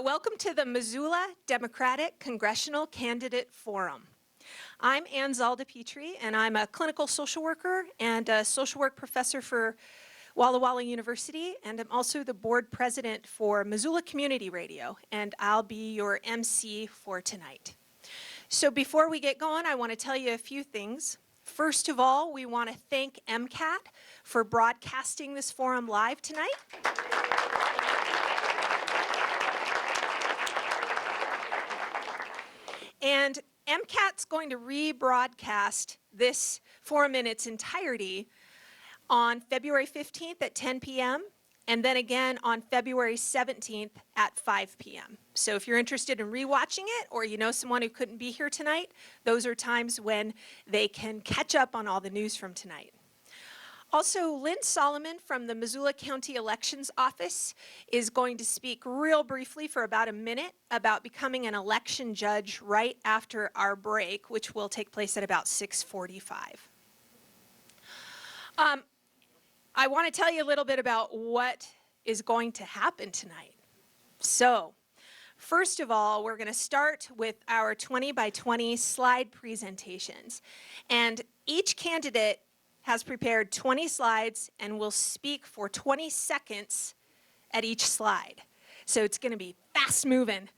Welcome to the Missoula Democratic Congressional Candidate Forum. I'm Ann Zalda-Petrie, and I'm a clinical social worker and a social work professor for Walla Walla University, and I'm also the board president for Missoula Community Radio, and I'll be your MC for tonight. So before we get going, I want to tell you a few things. First of all, we want to thank MCAT for broadcasting this forum live tonight. And MCAT's going to rebroadcast this forum in its entirety on February 15th at 10 p.m. and then again on February 17th at 5 p.m. So if you're interested in rewatching it, or you know someone who couldn't be here tonight, those are times when they can catch up on all the news from tonight. Also, Lynn Solomon from the Missoula County Elections Office is going to speak real briefly for about a minute about becoming an election judge right after our break, which will take place at about 6:45. I want to tell you a little bit about what is going to happen tonight. So, first of all, we're going to start with our 20 by 20 slide presentations. And each candidate has prepared 20 slides and will speak for 20 seconds at each slide. So it's going to be fast moving.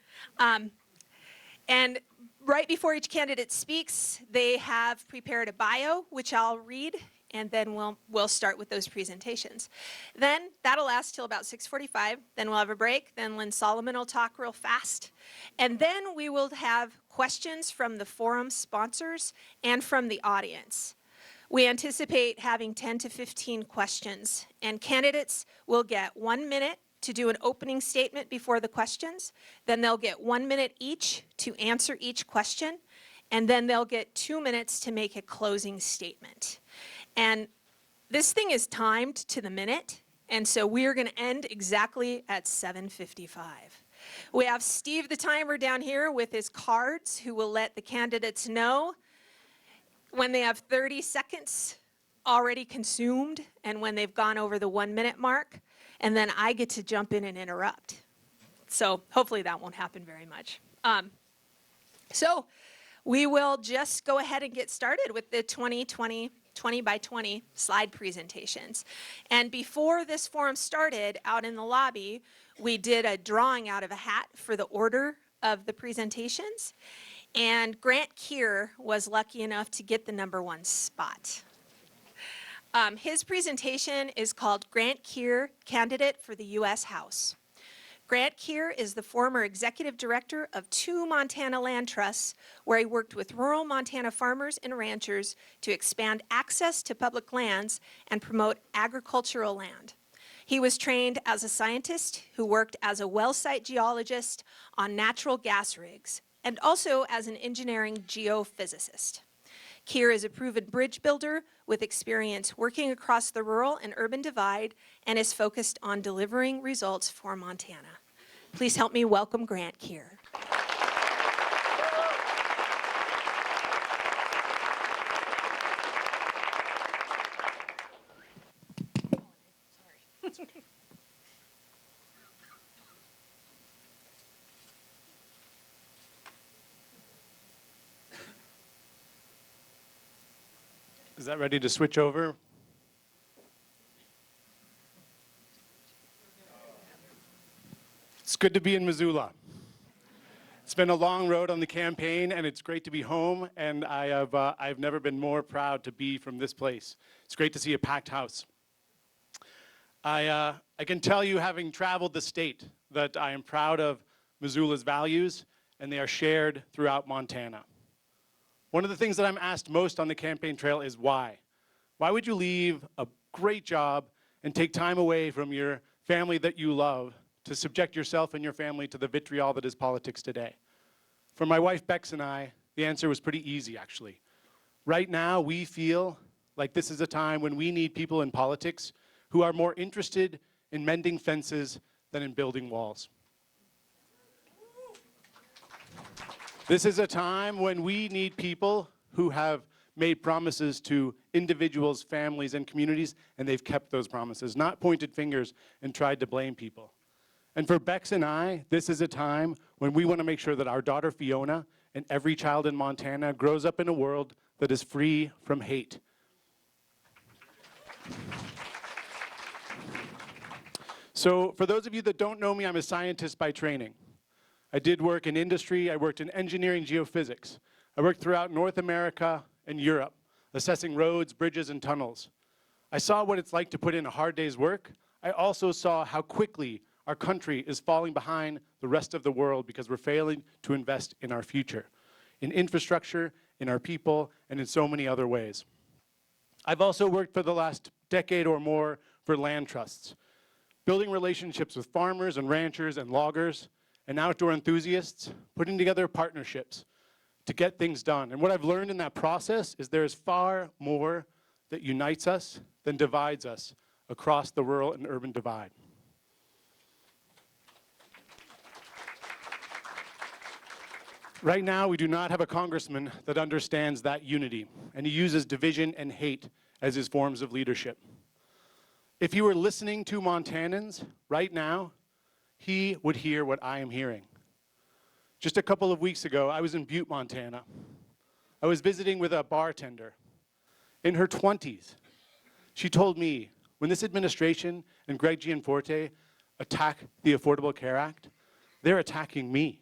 And right before each candidate speaks, they have prepared a bio, which I'll read, and then we'll start with those presentations. Then that'll last till about 6:45. Then we'll have a break. Then Lynn Solomon will talk real fast. And then we will have questions from the forum sponsors and from the audience. We anticipate having 10 to 15 questions, and candidates will get 1 minute to do an opening statement before the questions. Then they'll get 1 minute each to answer each question, and then they'll get 2 minutes to make a closing statement. And this thing is timed to the minute, and so we're going to end exactly at 7:55. We have Steve the timer down here with his cards who will let the candidates know when they have 30 seconds already consumed and when they've gone over the 1 minute mark, and then I get to jump in and interrupt. So hopefully that won't happen very much. So we will just go ahead and get started with the 20 by 20 slide presentations. And before this forum started out in the lobby, we did a drawing out of a hat for the order of the presentations. And Grant Kier was lucky enough to get the #1 spot. His presentation is called Grant Kier, Candidate for the U.S. House. Grant Kier is the former executive director of 2 Montana land trusts, where he worked with rural Montana farmers and ranchers to expand access to public lands and promote agricultural land. He was trained as a scientist who worked as a well site geologist on natural gas rigs, and also as an engineering geophysicist. Kier is a proven bridge builder with experience working across the rural and urban divide and is focused on delivering results for Montana. Please help me welcome Grant Kier. Is that ready to switch over? It's good to be in Missoula. It's been a long road on the campaign, and it's great to be home, and I've never been more proud to be from this place. It's great to see a packed house. I can tell you, having traveled the state, that I am proud of Missoula's values, and they are shared throughout Montana. One of the things that I'm asked most on the campaign trail is why? Why would you leave a great job and take time away from your family that you love to subject yourself and your family to the vitriol that is politics today? For my wife Bex and I, the answer was pretty easy, actually. Right now, we feel like this is a time when we need people in politics who are more interested in mending fences than in building walls. This is a time when we need people who have made promises to individuals, families, and communities, and they've kept those promises, not pointed fingers and tried to blame people. And for Bex and I, this is a time when we want to make sure that our daughter Fiona and every child in Montana grows up in a world that is free from hate. So for those of you that don't know me, I'm a scientist by training. I did work in industry. I worked in engineering geophysics. I worked throughout North America and Europe, assessing roads, bridges, and tunnels. I saw what it's like to put in a hard day's work. I also saw how quickly our country is falling behind the rest of the world because we're failing to invest in our future, in infrastructure, in our people, and in so many other ways. I've also worked for the last decade or more for land trusts, building relationships with farmers and ranchers and loggers and outdoor enthusiasts, putting together partnerships to get things done. And what I've learned in that process is there is far more that unites us than divides us across the rural and urban divide. Right now, we do not have a congressman that understands that unity, and he uses division and hate as his forms of leadership. If he were listening to Montanans right now, he would hear what I am hearing. Just a couple of weeks ago, I was in Butte, Montana. I was visiting with a bartender in her 20s. She told me, when this administration and Greg Gianforte attack the Affordable Care Act, they're attacking me.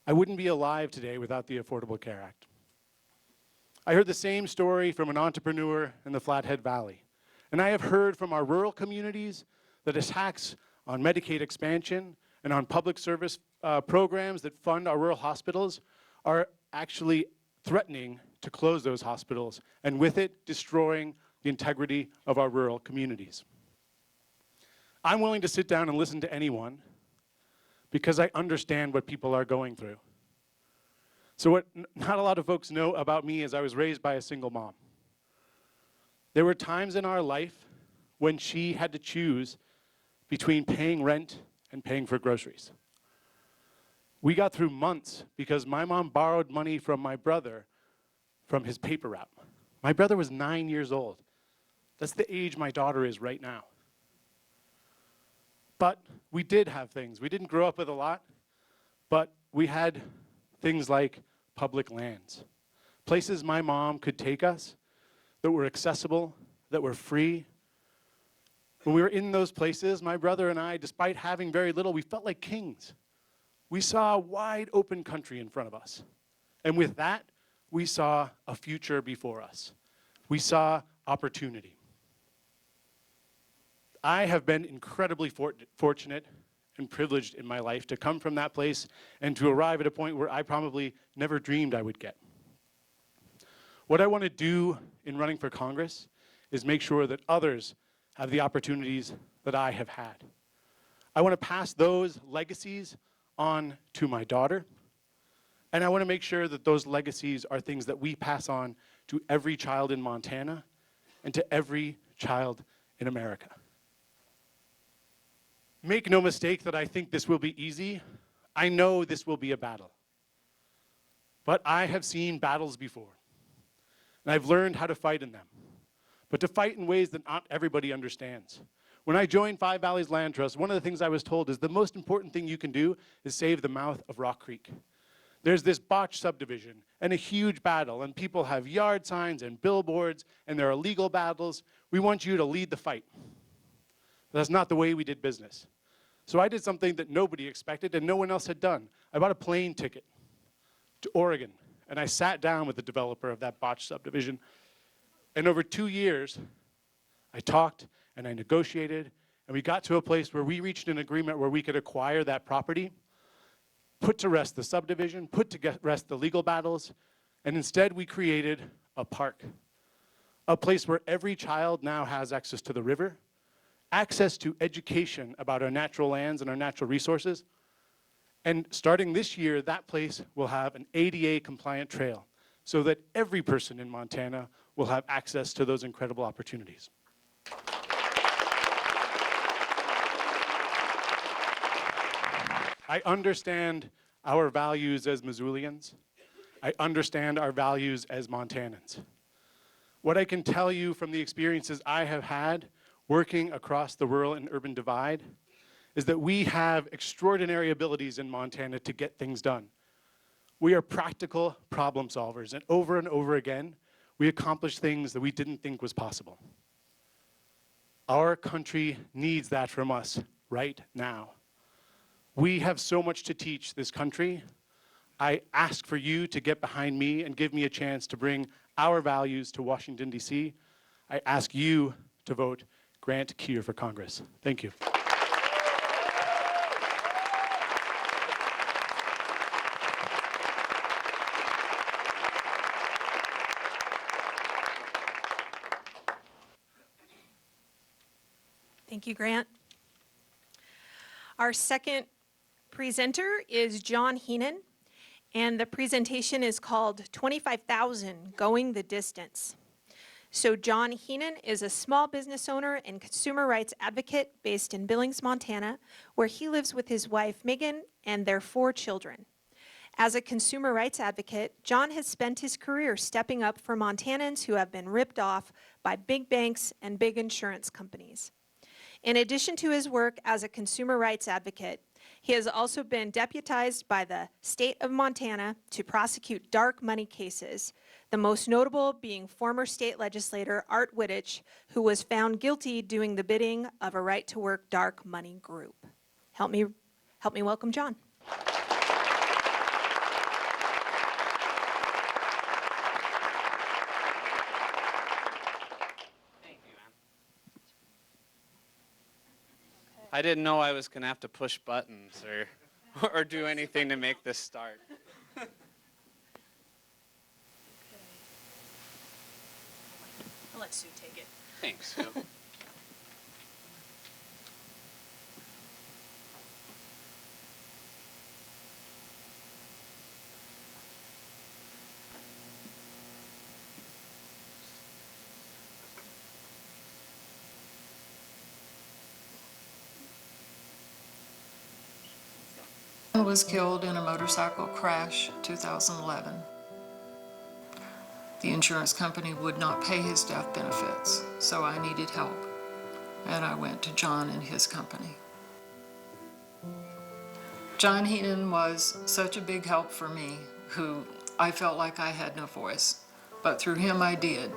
I wouldn't be alive today without the Affordable Care Act. I heard the same story from an entrepreneur in the Flathead Valley. And I have heard from our rural communities that attacks on Medicaid expansion and on public service programs that fund our rural hospitals are actually threatening to close those hospitals, and with it, destroying the integrity of our rural communities. I'm willing to sit down and listen to anyone because I understand what people are going through. So what not a lot of folks know about me is I was raised by a single mom. There were times in our life when she had to choose between paying rent and paying for groceries. We got through months because my mom borrowed money from my brother from his paper route. My brother was 9 years old. That's the age my daughter is right now. But we did have things. We didn't grow up with a lot, but we had things like public lands, places my mom could take us that were accessible, that were free. When we were in those places, my brother and I, despite having very little, we felt like kings. We saw a wide open country in front of us. And with that, we saw a future before us. We saw opportunity. I have been incredibly fortunate and privileged in my life to come from that place and to arrive at a point where I probably never dreamed I would get. What I want to do in running for Congress is make sure that others have the opportunities that I have had. I want to pass those legacies on to my daughter, and I want to make sure that those legacies are things that we pass on to every child in Montana and to every child in America. Make no mistake that I think this will be easy. I know this will be a battle. But I have seen battles before. And I've learned how to fight in them, but to fight in ways that not everybody understands. When I joined Five Valleys Land Trust, one of the things I was told is the most important thing you can do is save the mouth of Rock Creek. There's this botched subdivision and a huge battle, and people have yard signs and billboards, and there are legal battles. We want you to lead the fight. But that's not the way we did business. So I did something that nobody expected and no one else had done. I bought a plane ticket to Oregon. And I sat down with the developer of that botched subdivision. And over 2 years, I talked and I negotiated, and we got to a place where we reached an agreement where we could acquire that property, put to rest the subdivision, put to rest the legal battles, and instead we created a park, a place where every child now has access to the river, access to education about our natural lands and our natural resources. And starting this year, that place will have an ADA-compliant trail so that every person in Montana will have access to those incredible opportunities. I understand our values as Missoulians. I understand our values as Montanans. What I can tell you from the experiences I have had working across the rural and urban divide is that we have extraordinary abilities in Montana to get things done. We are practical problem solvers, and over again, we accomplish things that we didn't think was possible. Our country needs that from us right now. We have so much to teach this country. I ask for you to get behind me and give me a chance to bring our values to Washington, D.C. I ask you to vote Grant Kier for Congress. Thank you. Thank you, Grant. Our second presenter is John Heenan, and the presentation is called 25,000 Going the Distance. So John Heenan is a small business owner and consumer rights advocate based in Billings, Montana, where he lives with his wife, Megan, and their 4 children. As a consumer rights advocate, John has spent his career stepping up for Montanans who have been ripped off by big banks and big insurance companies. In addition to his work as a consumer rights advocate, he has also been deputized by the state of Montana to prosecute dark money cases, the most notable being former state legislator Art Wittich, who was found guilty doing the bidding of a right-to-work dark money group. Help me welcome John. I didn't know I was going to have to push buttons or do anything to make this start. I'll let Sue take it. Thanks, Sue. Was killed in a motorcycle crash 2011. The insurance company would not pay his death benefits, so I needed help, and I went to John and his company. John Heenan was such a big help for me, who I felt like I had no voice, but through him I did,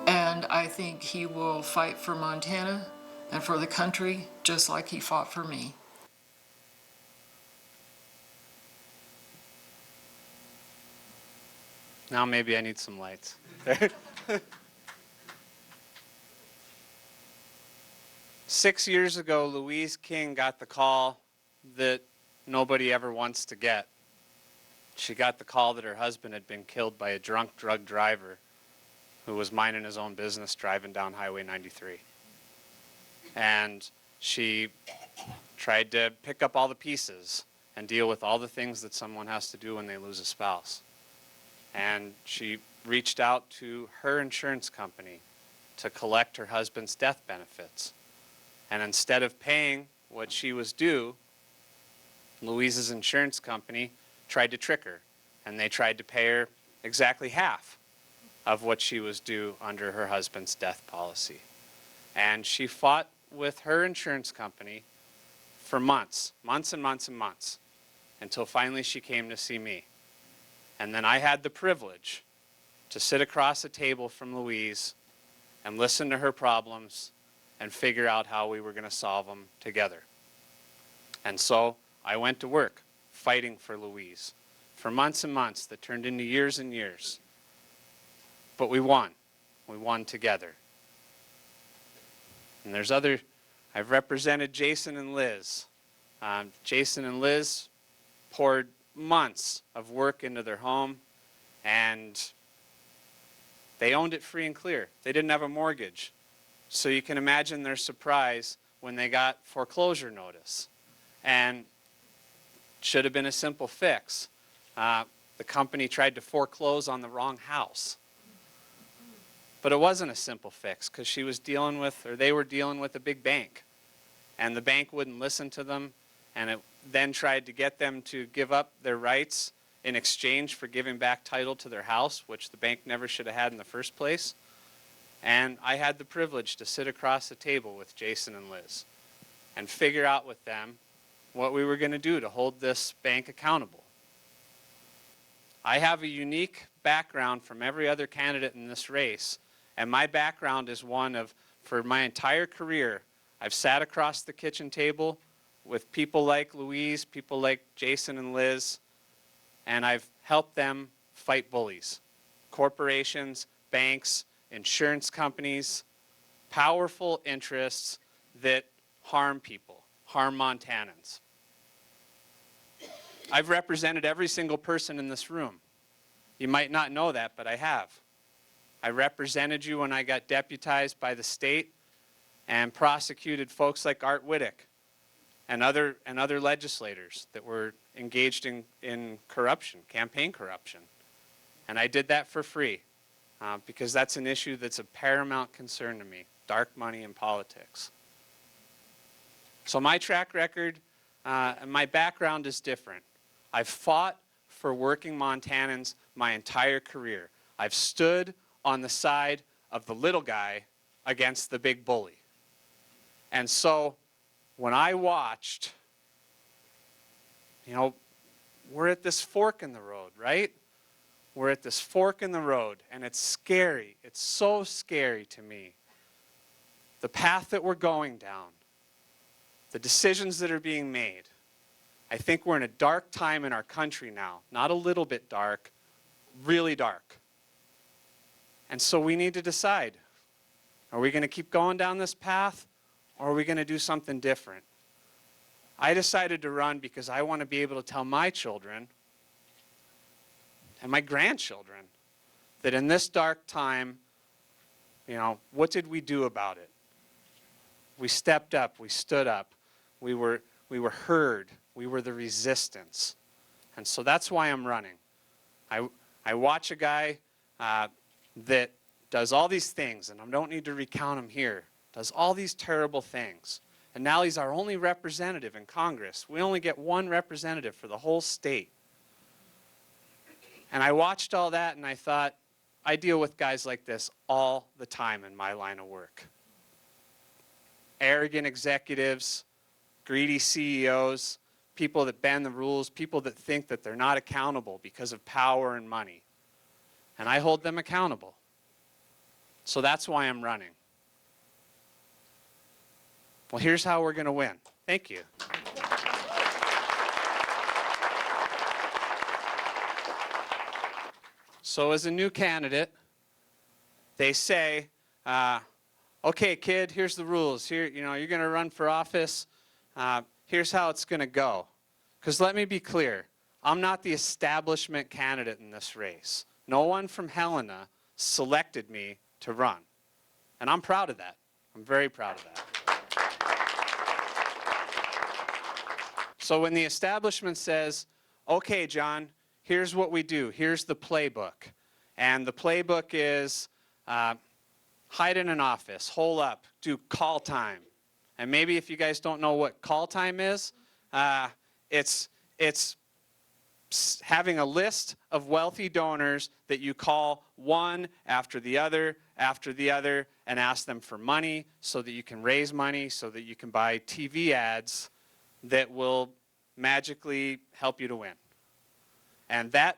and I think he will fight for Montana and for the country just like he fought for me. Now maybe I need some lights. 6 years ago, Louise King got the call that nobody ever wants to get. She got the call that her husband had been killed by a drunk drug driver who was minding his own business driving down Highway 93. And she tried to pick up all the pieces and deal with all the things that someone has to do when they lose a spouse. And she reached out to her insurance company to collect her husband's death benefits. And instead of paying what she was due, Louise's insurance company tried to trick her, and they tried to pay her exactly half of what she was due under her husband's death policy. And she fought with her insurance company for months and months, until finally she came to see me. And then I had the privilege to sit across a table from Louise and listen to her problems and figure out how we were going to solve them together. And so I went to work fighting for Louise for months and months that turned into years and years. But we won. We won together. And there's I've represented Jason and Liz. Jason and Liz poured months of work into their home, and they owned it free and clear. They didn't have a mortgage. So you can imagine their surprise when they got foreclosure notice. And should have been a simple fix. The company tried to foreclose on the wrong house. But it wasn't a simple fix because they were dealing with a big bank. And the bank wouldn't listen to them, and it then tried to get them to give up their rights in exchange for giving back title to their house, which the bank never should have had in the first place. And I had the privilege to sit across the table with Jason and Liz. and figure out with them what we were going to do to hold this bank accountable. I have a unique background from every other candidate in this race, and my background is one of, for my entire career, I've sat across the kitchen table with people like Louise, people like Jason and Liz, and I've helped them fight bullies. Corporations, banks, insurance companies, powerful interests that harm people, harm Montanans. I've represented every single person in this room. You might not know that, but I have. I represented you when I got deputized by the state and prosecuted folks like Art Whittick and other legislators that were engaged in corruption, campaign corruption. And I did that for free because that's an issue that's of paramount concern to me, dark money in politics. So my track record and my background is different. I've fought for working Montanans my entire career. I've stood on the side of the little guy against the big bully. And so when I watched, we're at this fork in the road, right? We're at this fork in the road, and it's scary. It's so scary to me. The path that we're going down, the decisions that are being made. I think we're in a dark time in our country now. Not a little bit dark, really dark. And so we need to decide. Are we going to keep going down this path, or are we going to do something different? I decided to run because I want to be able to tell my children and my grandchildren that in this dark time, what did we do about it? We stepped up, we stood up, we were heard, we were the resistance. And so that's why I'm running. I watch a guy that does all these things, and I don't need to recount them here, does all these terrible things. And now he's our only representative in Congress. We only get one representative for the whole state. And I watched all that and I thought, I deal with guys like this all the time in my line of work. Arrogant executives, greedy CEOs, people that bend the rules, people that think that they're not accountable because of power and money. And I hold them accountable. So that's why I'm running. Well, here's how we're going to win. Thank you. So as a new candidate, they say, okay, kid, here's the rules. Here, you're going to run for office. Here's how it's going to go. Because let me be clear, I'm not the establishment candidate in this race. No one from Helena selected me to run. And I'm proud of that. I'm very proud of that. So when the establishment says, okay, John, here's what we do. Here's the playbook. And the playbook is hide in an office, hole up, do call time. And maybe if you guys don't know what call time is, it's having a list of wealthy donors that you call one after the other, and ask them for money so that you can raise money, so that you can buy TV ads that will magically help you to win. And that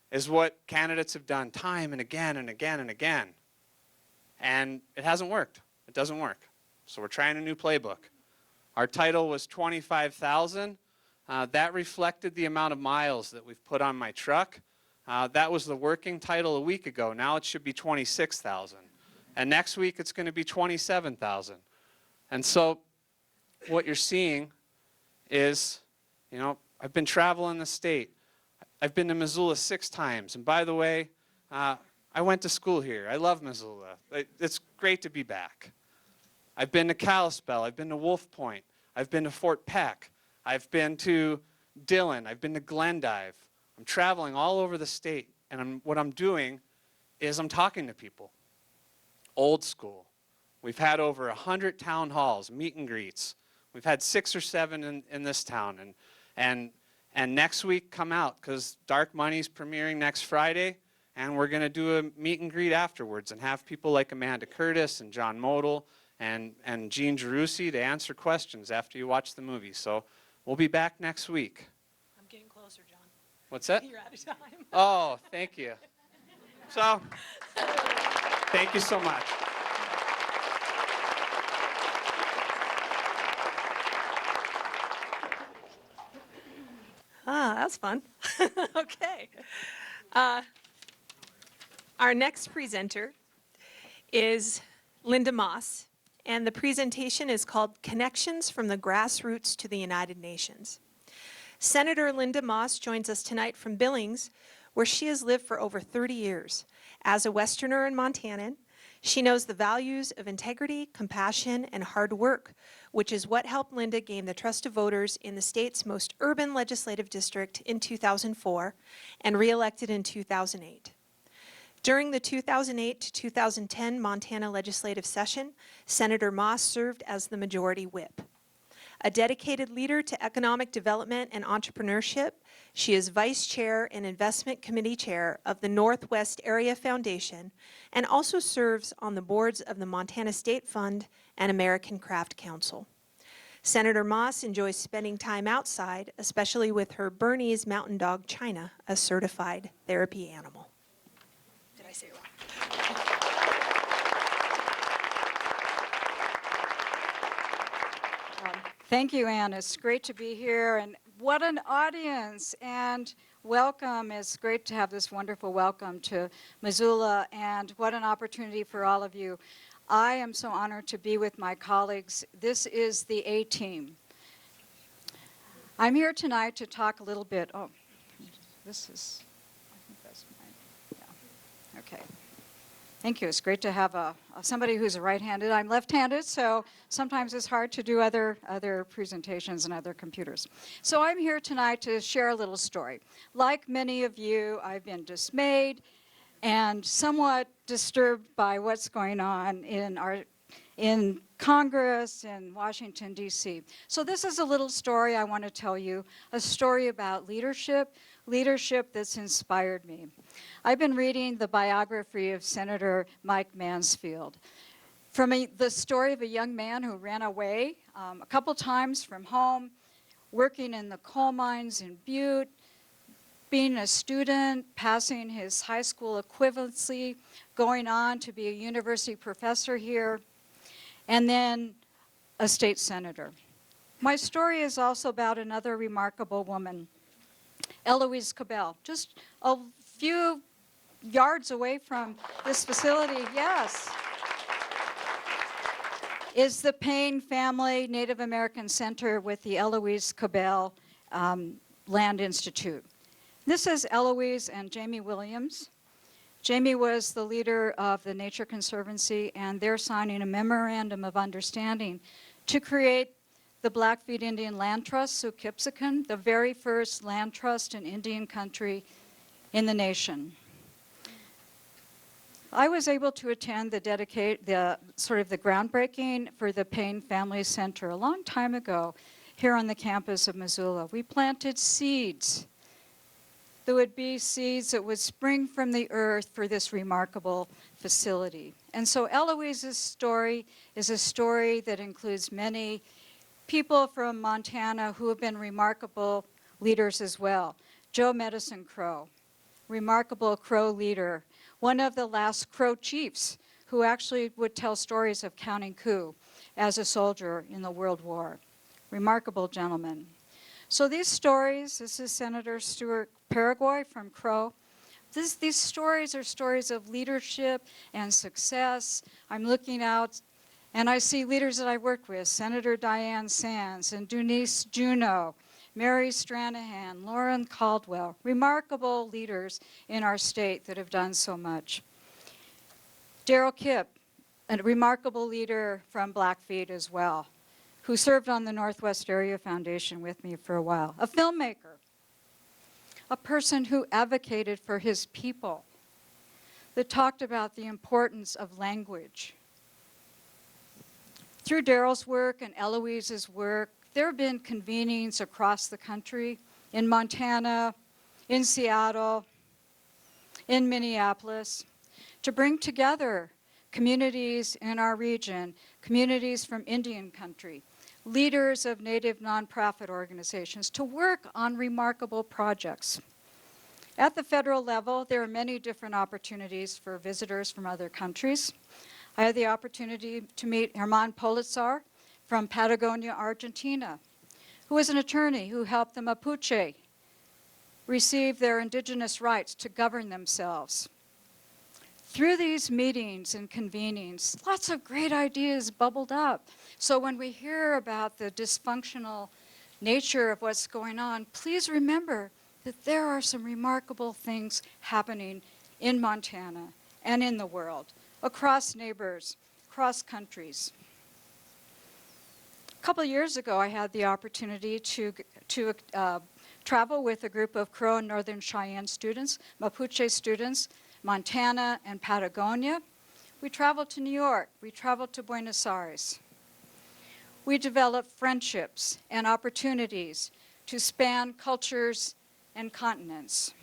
is what candidates have done time and again and again and again. And it hasn't worked. It doesn't work. So we're trying a new playbook. Our title was 25,000. That reflected the amount of miles that we've put on my truck. That was the working title a week ago. Now it should be 26,000. And next week it's going to be 27,000. And so what you're seeing is, I've been traveling the state. I've been to Missoula 6 times. And by the way, I went to school here. I love Missoula. It's great to be back. I've been to Kalispell. I've been to Wolf Point. I've been to Fort Peck. I've been to Dillon. I've been to Glendive. I'm traveling all over the state. And what I'm doing is I'm talking to people. Old school. We've had over 100 town halls, meet and greets. We've had 6 or 7 in this town. And next week, come out, because Dark Money's premiering next Friday, and we're going to do a meet and greet afterwards and have people like Amanda Curtis and John Model and Jean Jerussi to answer questions after you watch the movie. So we'll be back next week. I'm getting closer, John. What's that? You're out of time. Oh, thank you. So, thank you so much. Ah, that's fun. Okay. Our next presenter is Lynda Moss, and the presentation is called Connections from the Grassroots to the United Nations. Senator Lynda Moss joins us tonight from Billings, where she has lived for over 30 years. As a Westerner and Montanan, she knows the values of integrity, compassion, and hard work, which is what helped Lynda gain the trust of voters in the state's most urban legislative district in 2004 and re-elected in 2008. During the 2008 to 2010 Montana legislative session, Senator Moss served as the majority whip. A dedicated leader to economic development and entrepreneurship, she is Vice Chair and Investment Committee Chair of the Northwest Area Foundation and also serves on the boards of the Montana State Fund and American Craft Council. Senator Moss enjoys spending time outside, especially with her Bernese mountain dog, China, a certified therapy animal. Did I say it wrong? Thank you, Ann. It's great to be here, and what an audience, and welcome. It's great to have this wonderful welcome to Missoula, and what an opportunity for all of you. I am so honored to be with my colleagues. This is the A-Team. I'm here tonight to talk a little bit, I think that's mine, yeah, okay. Thank you. It's great to have somebody who's right-handed. I'm left-handed, so sometimes it's hard to do other presentations and other computers. So I'm here tonight to share a little story. Like many of you, I've been dismayed and somewhat disturbed by what's going on in Congress and Washington, D.C. So this is a little story I want to tell you, a story about leadership that's inspired me. I've been reading the biography of Senator Mike Mansfield. From the story of a young man who ran away a couple times from home, working in the coal mines in Butte, being a student, passing his high school equivalency, going on to be a university professor here, and then a state senator. My story is also about another remarkable woman, Eloise Cabell, just a few yards away from this facility, yes, is the Payne Family Native American Center with the Eloise Cabell Land Institute. This is Eloise and Jamie Williams. Jamie was the leader of the Nature Conservancy, and they're signing a memorandum of understanding to create the Blackfeet Indian Land Trust, Sukipsikan, the very first land trust in Indian country in the nation. I was able to attend the groundbreaking for the Payne Family Center a long time ago here on the campus of Missoula. We planted seeds. There would be seeds that would spring from the earth for this remarkable facility. And so Eloise's story is a story that includes many people from Montana who have been remarkable leaders as well. Joe Medicine Crow, remarkable Crow leader, one of the last Crow chiefs who actually would tell stories of counting coup as a soldier in the World War. Remarkable gentleman. So these stories, this is Senator Stuart Paraguay from Crow. These stories are stories of leadership and success. I'm looking out and I see leaders that I worked with, Senator Diane Sands and Denise Juneau, Mary Stranahan, Lauren Caldwell, remarkable leaders in our state that have done so much. Darrell Kipp, a remarkable leader from Blackfeet as well, who served on the Northwest Area Foundation with me for a while. A filmmaker, a person who advocated for his people, that talked about the importance of language. Through Darrell's work and Eloise's work, there have been convenings across the country, in Montana, in Seattle, in Minneapolis, to bring together communities in our region, communities from Indian country, leaders of Native nonprofit organizations to work on remarkable projects. At the federal level, there are many different opportunities for visitors from other countries. I had the opportunity to meet Herman Polizar from Patagonia, Argentina, who is an attorney who helped the Mapuche receive their indigenous rights to govern themselves. Through these meetings and convenings, lots of great ideas bubbled up. So when we hear about the dysfunctional nature of what's going on, please remember that there are some remarkable things happening in Montana and in the world, across neighbors, across countries. A couple of years ago, I had the opportunity to travel with a group of Crow and Northern Cheyenne students, Mapuche students, Montana and Patagonia. We traveled to New York. We traveled to Buenos Aires. We developed friendships and opportunities to span cultures and continents.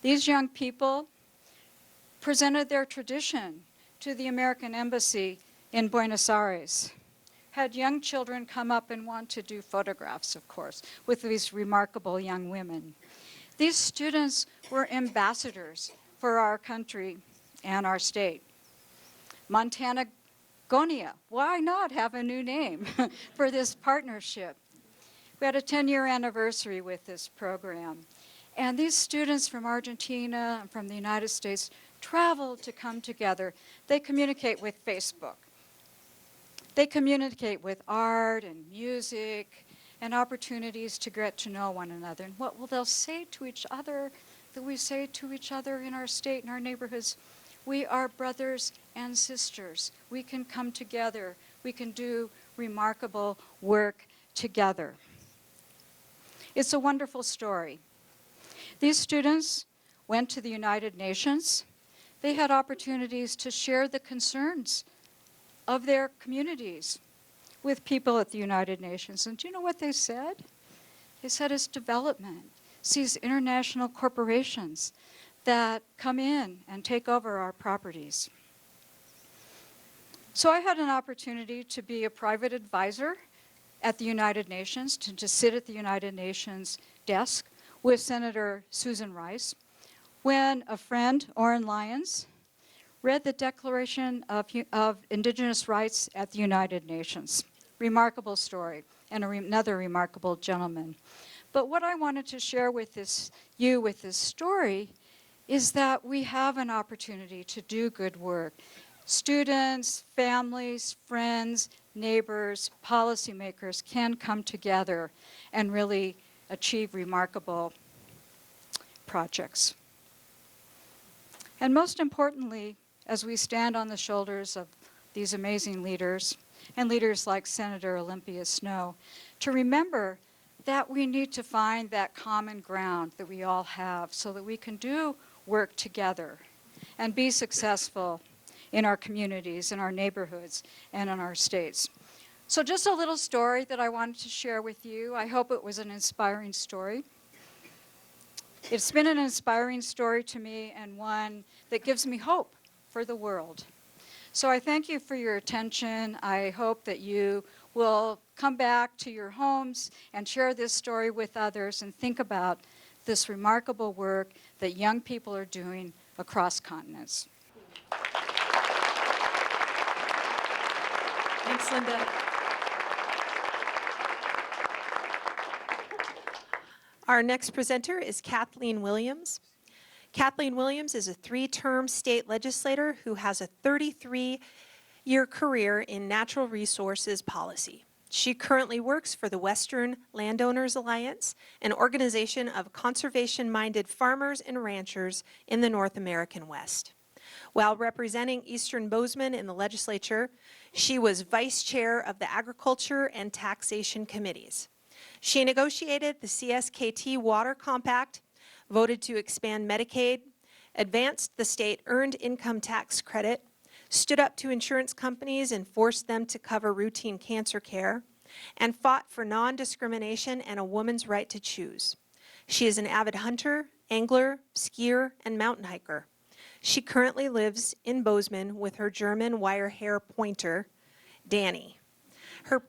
These young people presented their tradition to the American Embassy in Buenos Aires. Had young children come up and want to do photographs, of course, with these remarkable young women. These students were ambassadors for our country and our state. Montana Gonia, why not have a new name for this partnership? We had a 10-year anniversary with this program. And these students from Argentina and from the United States traveled to come together. They communicate with Facebook. They communicate with art and music and opportunities to get to know one another. And what will they say to each other that we say to each other in our state and our neighborhoods? We are brothers and sisters. We can come together. We can do remarkable work together. It's a wonderful story. These students went to the United Nations. They had opportunities to share the concerns of their communities with people at the United Nations. And do you know what they said? They said it's development. It's these international corporations that come in and take over our properties. So I had an opportunity to be a private advisor at the United Nations, to sit at the United Nations desk with Senator Susan Rice, when a friend, Oren Lyons, read the Declaration of Indigenous Rights at the United Nations. Remarkable story, and another remarkable gentleman. But what I wanted to share with this story is that we have an opportunity to do good work. Students, families, friends, neighbors, policymakers can come together and really achieve remarkable projects. And most importantly, as we stand on the shoulders of these amazing leaders, and leaders like Senator Olympia Snowe, to remember that we need to find that common ground that we all have so that we can do work together and be successful in our communities, in our neighborhoods, and in our states. So just a little story that I wanted to share with you. I hope it was an inspiring story. It's been an inspiring story to me and one that gives me hope for the world. So I thank you for your attention. I hope that you will come back to your homes and share this story with others and think about this remarkable work that young people are doing across continents. Thanks, Lynda. Our next presenter is Kathleen Williams. Kathleen Williams is a 3-term state legislator who has a 33-year career in natural resources policy. She currently works for the Western Landowners Alliance, an organization of conservation-minded farmers and ranchers in the North American West. While representing Eastern Bozeman in the legislature, she was vice chair of the Agriculture and Taxation Committees. She negotiated the CSKT Water Compact, voted to expand Medicaid, advanced the state earned income tax credit, stood up to insurance companies and forced them to cover routine cancer care, and fought for non-discrimination and a woman's right to choose. She is an avid hunter, angler, skier, and mountain hiker. She currently lives in Bozeman with her German wire hair pointer, Danny. Her,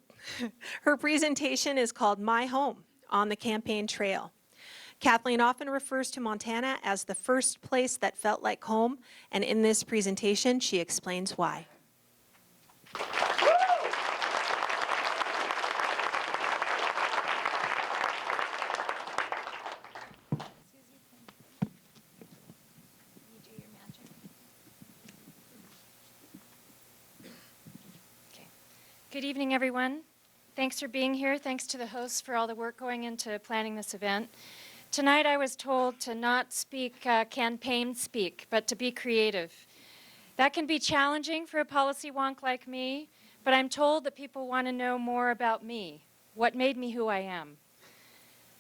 her presentation is called My Home on the Campaign Trail. Kathleen often refers to Montana as the first place that felt like home, and in this presentation, she explains why. Good evening, everyone. Thanks for being here. Thanks to the hosts for all the work going into planning this event. Tonight I was told to not speak campaign speak, but to be creative. That can be challenging for a policy wonk like me, but I'm told that people want to know more about me, what made me who I am.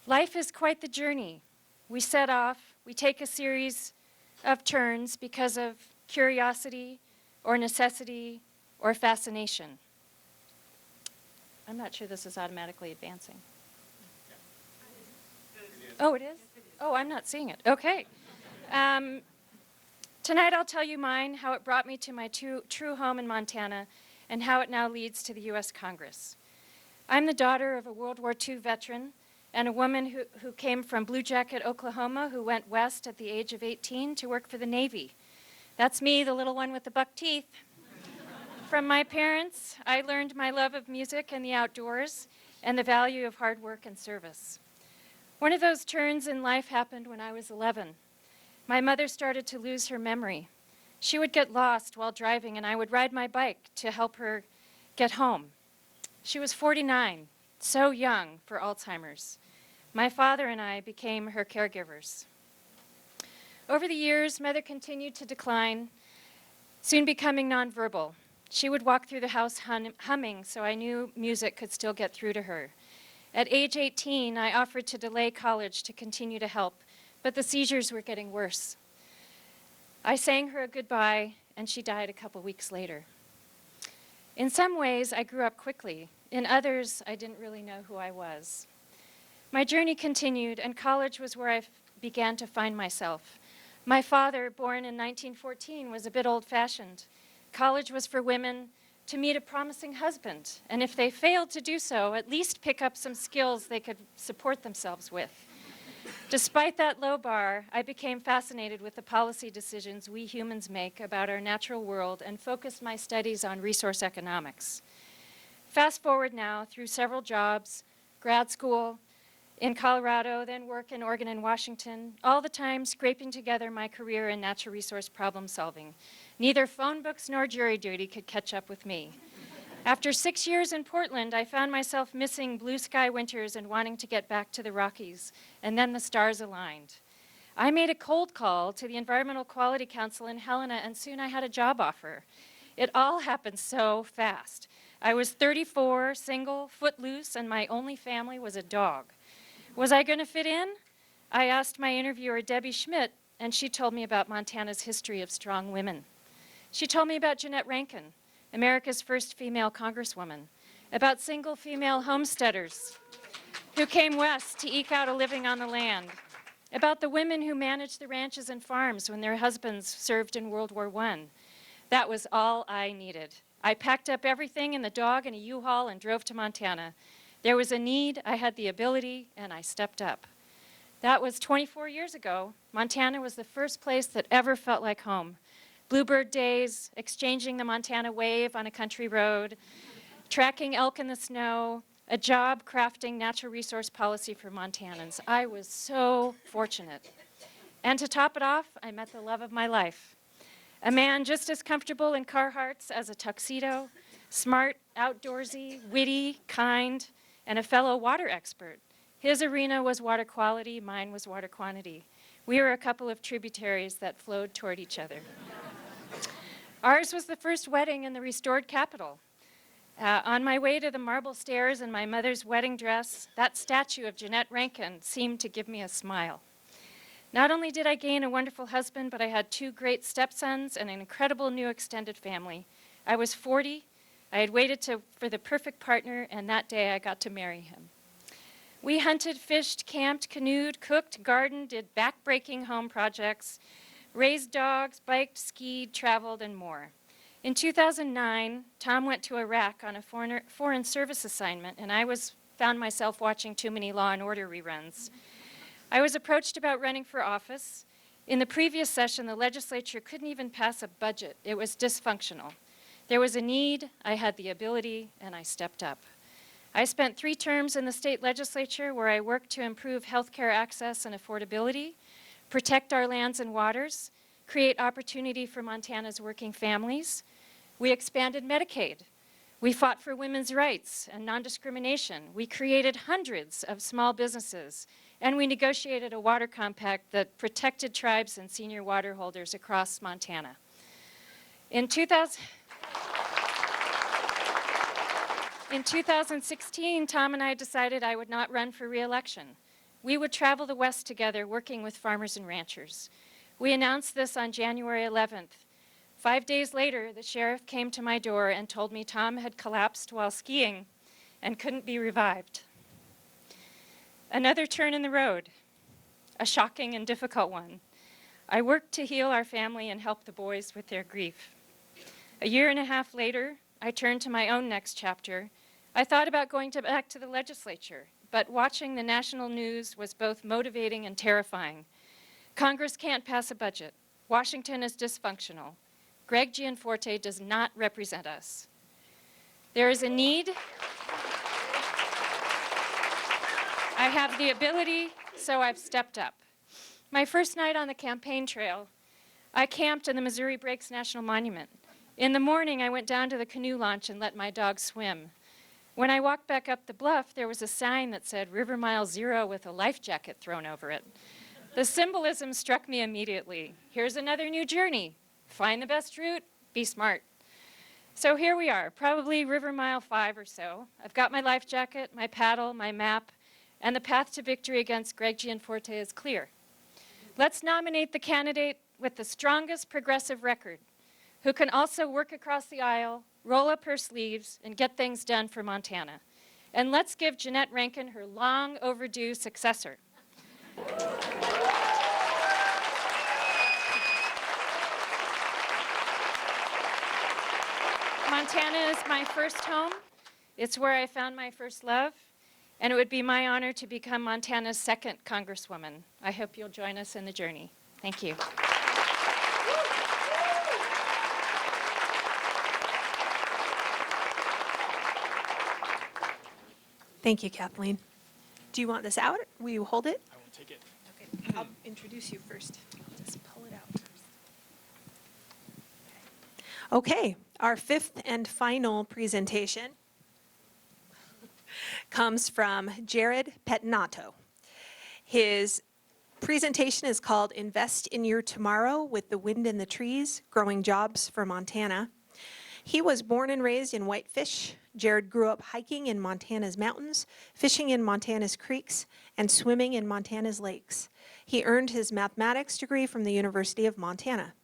Life is quite the journey. We set off, we take a series of turns because of curiosity or necessity or fascination. I'm not sure this is automatically advancing. Oh, it is? Oh, I'm not seeing it. Okay. Tonight I'll tell you mine, how it brought me to my true home in Montana, and how it now leads to the U.S. Congress. I'm the daughter of a World War II veteran and a woman who came from Blue Jacket, Oklahoma, who went west at the age of 18 to work for the Navy. That's me, the little one with the buck teeth. From my parents, I learned my love of music and the outdoors and the value of hard work and service. One of those turns in life happened when I was 11. My mother started to lose her memory. She would get lost while driving, and I would ride my bike to help her get home. She was 49, so young for Alzheimer's. My father and I became her caregivers. Over the years, Mother continued to decline, soon becoming nonverbal. She would walk through the house humming, so I knew music could still get through to her. At age 18, I offered to delay college to continue to help, but the seizures were getting worse. I sang her a goodbye, and she died a couple weeks later. In some ways, I grew up quickly. In others, I didn't really know who I was. My journey continued, and college was where I began to find myself. My father, born in 1914, was a bit old-fashioned. College was for women to meet a promising husband, and if they failed to do so, at least pick up some skills they could support themselves with. Despite that low bar, I became fascinated with the policy decisions we humans make about our natural world and focused my studies on resource economics. Fast forward now through several jobs, grad school in Colorado, then work in Oregon and Washington, all the time scraping together my career in natural resource problem solving. Neither phone books nor jury duty could catch up with me. After 6 years in Portland, I found myself missing blue sky winters and wanting to get back to the Rockies, and then the stars aligned. I made a cold call to the Environmental Quality Council in Helena, and soon I had a job offer. It all happened so fast. I was 34, single, footloose, and my only family was a dog. Was I going to fit in? I asked my interviewer, Debbie Schmidt, and she told me about Montana's history of strong women. She told me about Jeanette Rankin, America's first female congresswoman, about single female homesteaders who came west to eke out a living on the land, about the women who managed the ranches and farms when their husbands served in World War I. That was all I needed. I packed up everything in the dog and a U-Haul and drove to Montana. There was a need, I had the ability, and I stepped up. That was 24 years ago. Montana was the first place that ever felt like home. Bluebird days, exchanging the Montana wave on a country road, tracking elk in the snow, a job crafting natural resource policy for Montanans. I was so fortunate. And to top it off, I met the love of my life. A man just as comfortable in Carhartts as a tuxedo, smart, outdoorsy, witty, kind, and a fellow water expert. His arena was water quality, mine was water quantity. We were a couple of tributaries that flowed toward each other. Ours was the first wedding in the restored Capitol. On my way to the marble stairs in my mother's wedding dress, that statue of Jeanette Rankin seemed to give me a smile. Not only did I gain a wonderful husband, but I had 2 great stepsons and an incredible new extended family. I was 40. I had waited for the perfect partner, and that day I got to marry him. We hunted, fished, camped, canoed, cooked, gardened, did back-breaking home projects. raised dogs, biked, skied, traveled, and more. In 2009, Tom went to Iraq on a foreign service assignment, and I found myself watching too many Law and Order reruns. I was approached about running for office. In the previous session, the legislature couldn't even pass a budget. It was dysfunctional. There was a need, I had the ability, and I stepped up. I spent 3 terms in the state legislature where I worked to improve healthcare access and affordability, protect our lands and waters, create opportunity for Montana's working families. We expanded Medicaid. We fought for women's rights and non-discrimination. We created hundreds of small businesses, and we negotiated a water compact that protected tribes and senior water holders across Montana. In 2016, Tom and I decided I would not run for re-election. We would travel the West together, working with farmers and ranchers. We announced this on January 11th. 5 days later, the sheriff came to my door and told me Tom had collapsed while skiing and couldn't be revived. Another turn in the road, a shocking and difficult one. I worked to heal our family and help the boys with their grief. A year and a half later, I turned to my own next chapter. I thought about going back to the legislature, but watching the national news was both motivating and terrifying. Congress can't pass a budget. Washington is dysfunctional. Greg Gianforte does not represent us. There is a need. I have the ability, so I've stepped up. My first night on the campaign trail, I camped in the Missouri Breaks National Monument. In the morning, I went down to the canoe launch and let my dog swim. When I walked back up the bluff, there was a sign that said River Mile 0 with a life jacket thrown over it. The symbolism struck me immediately. Here's another new journey. Find the best route, be smart. So here we are, probably River Mile 5 or so. I've got my life jacket, my paddle, my map, and the path to victory against Greg Gianforte is clear. Let's nominate the candidate with the strongest progressive record, who can also work across the aisle, roll up her sleeves, and get things done for Montana. And let's give Jeanette Rankin her long overdue successor. Montana is my first home. It's where I found my first love, and it would be my honor to become Montana's second Congresswoman. I hope you'll join us in the journey. Thank you. Thank you, Kathleen. Do you want this out? Will you hold it? I will take it. Okay, I'll introduce you first. I'll just pull it out. Okay, our 5th and final presentation comes from Jared Pettinato. His presentation is called Invest in Your Tomorrow with the Wind in the Trees, Growing Jobs for Montana. He was born and raised in Whitefish. Jared grew up hiking in Montana's mountains, fishing in Montana's creeks, and swimming in Montana's lakes. He earned his mathematics degree from the University of Montana.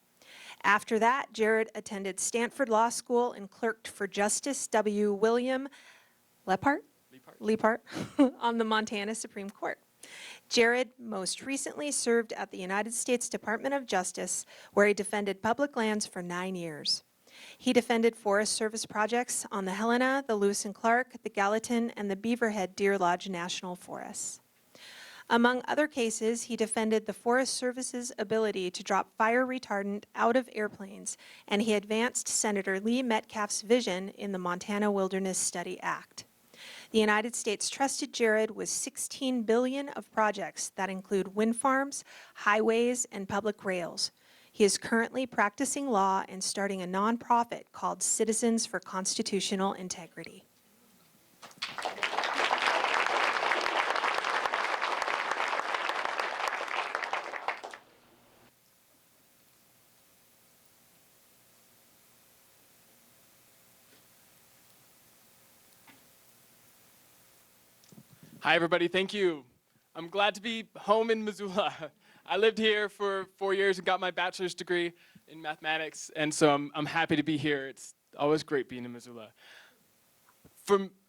After that, Jared attended Stanford Law School and clerked for Justice W. William Liepart on the Montana Supreme Court. Jared most recently served at the United States Department of Justice, where he defended public lands for 9 years. He defended Forest Service projects on the Helena, the Lewis and Clark, the Gallatin, and the Beaverhead Deer Lodge National Forests. Among other cases, he defended the Forest Service's ability to drop fire retardant out of airplanes, and he advanced Senator Lee Metcalf's vision in the Montana Wilderness Study Act. The United States trusted Jared with $16 billion of projects that include wind farms, highways, and public rails. He is currently practicing law and starting a nonprofit called Citizens for Constitutional Integrity. Hi, everybody. Thank you. I'm glad to be home in Missoula. I lived here for 4 years and got my bachelor's degree in mathematics, and so I'm happy to be here. It's always great being in Missoula.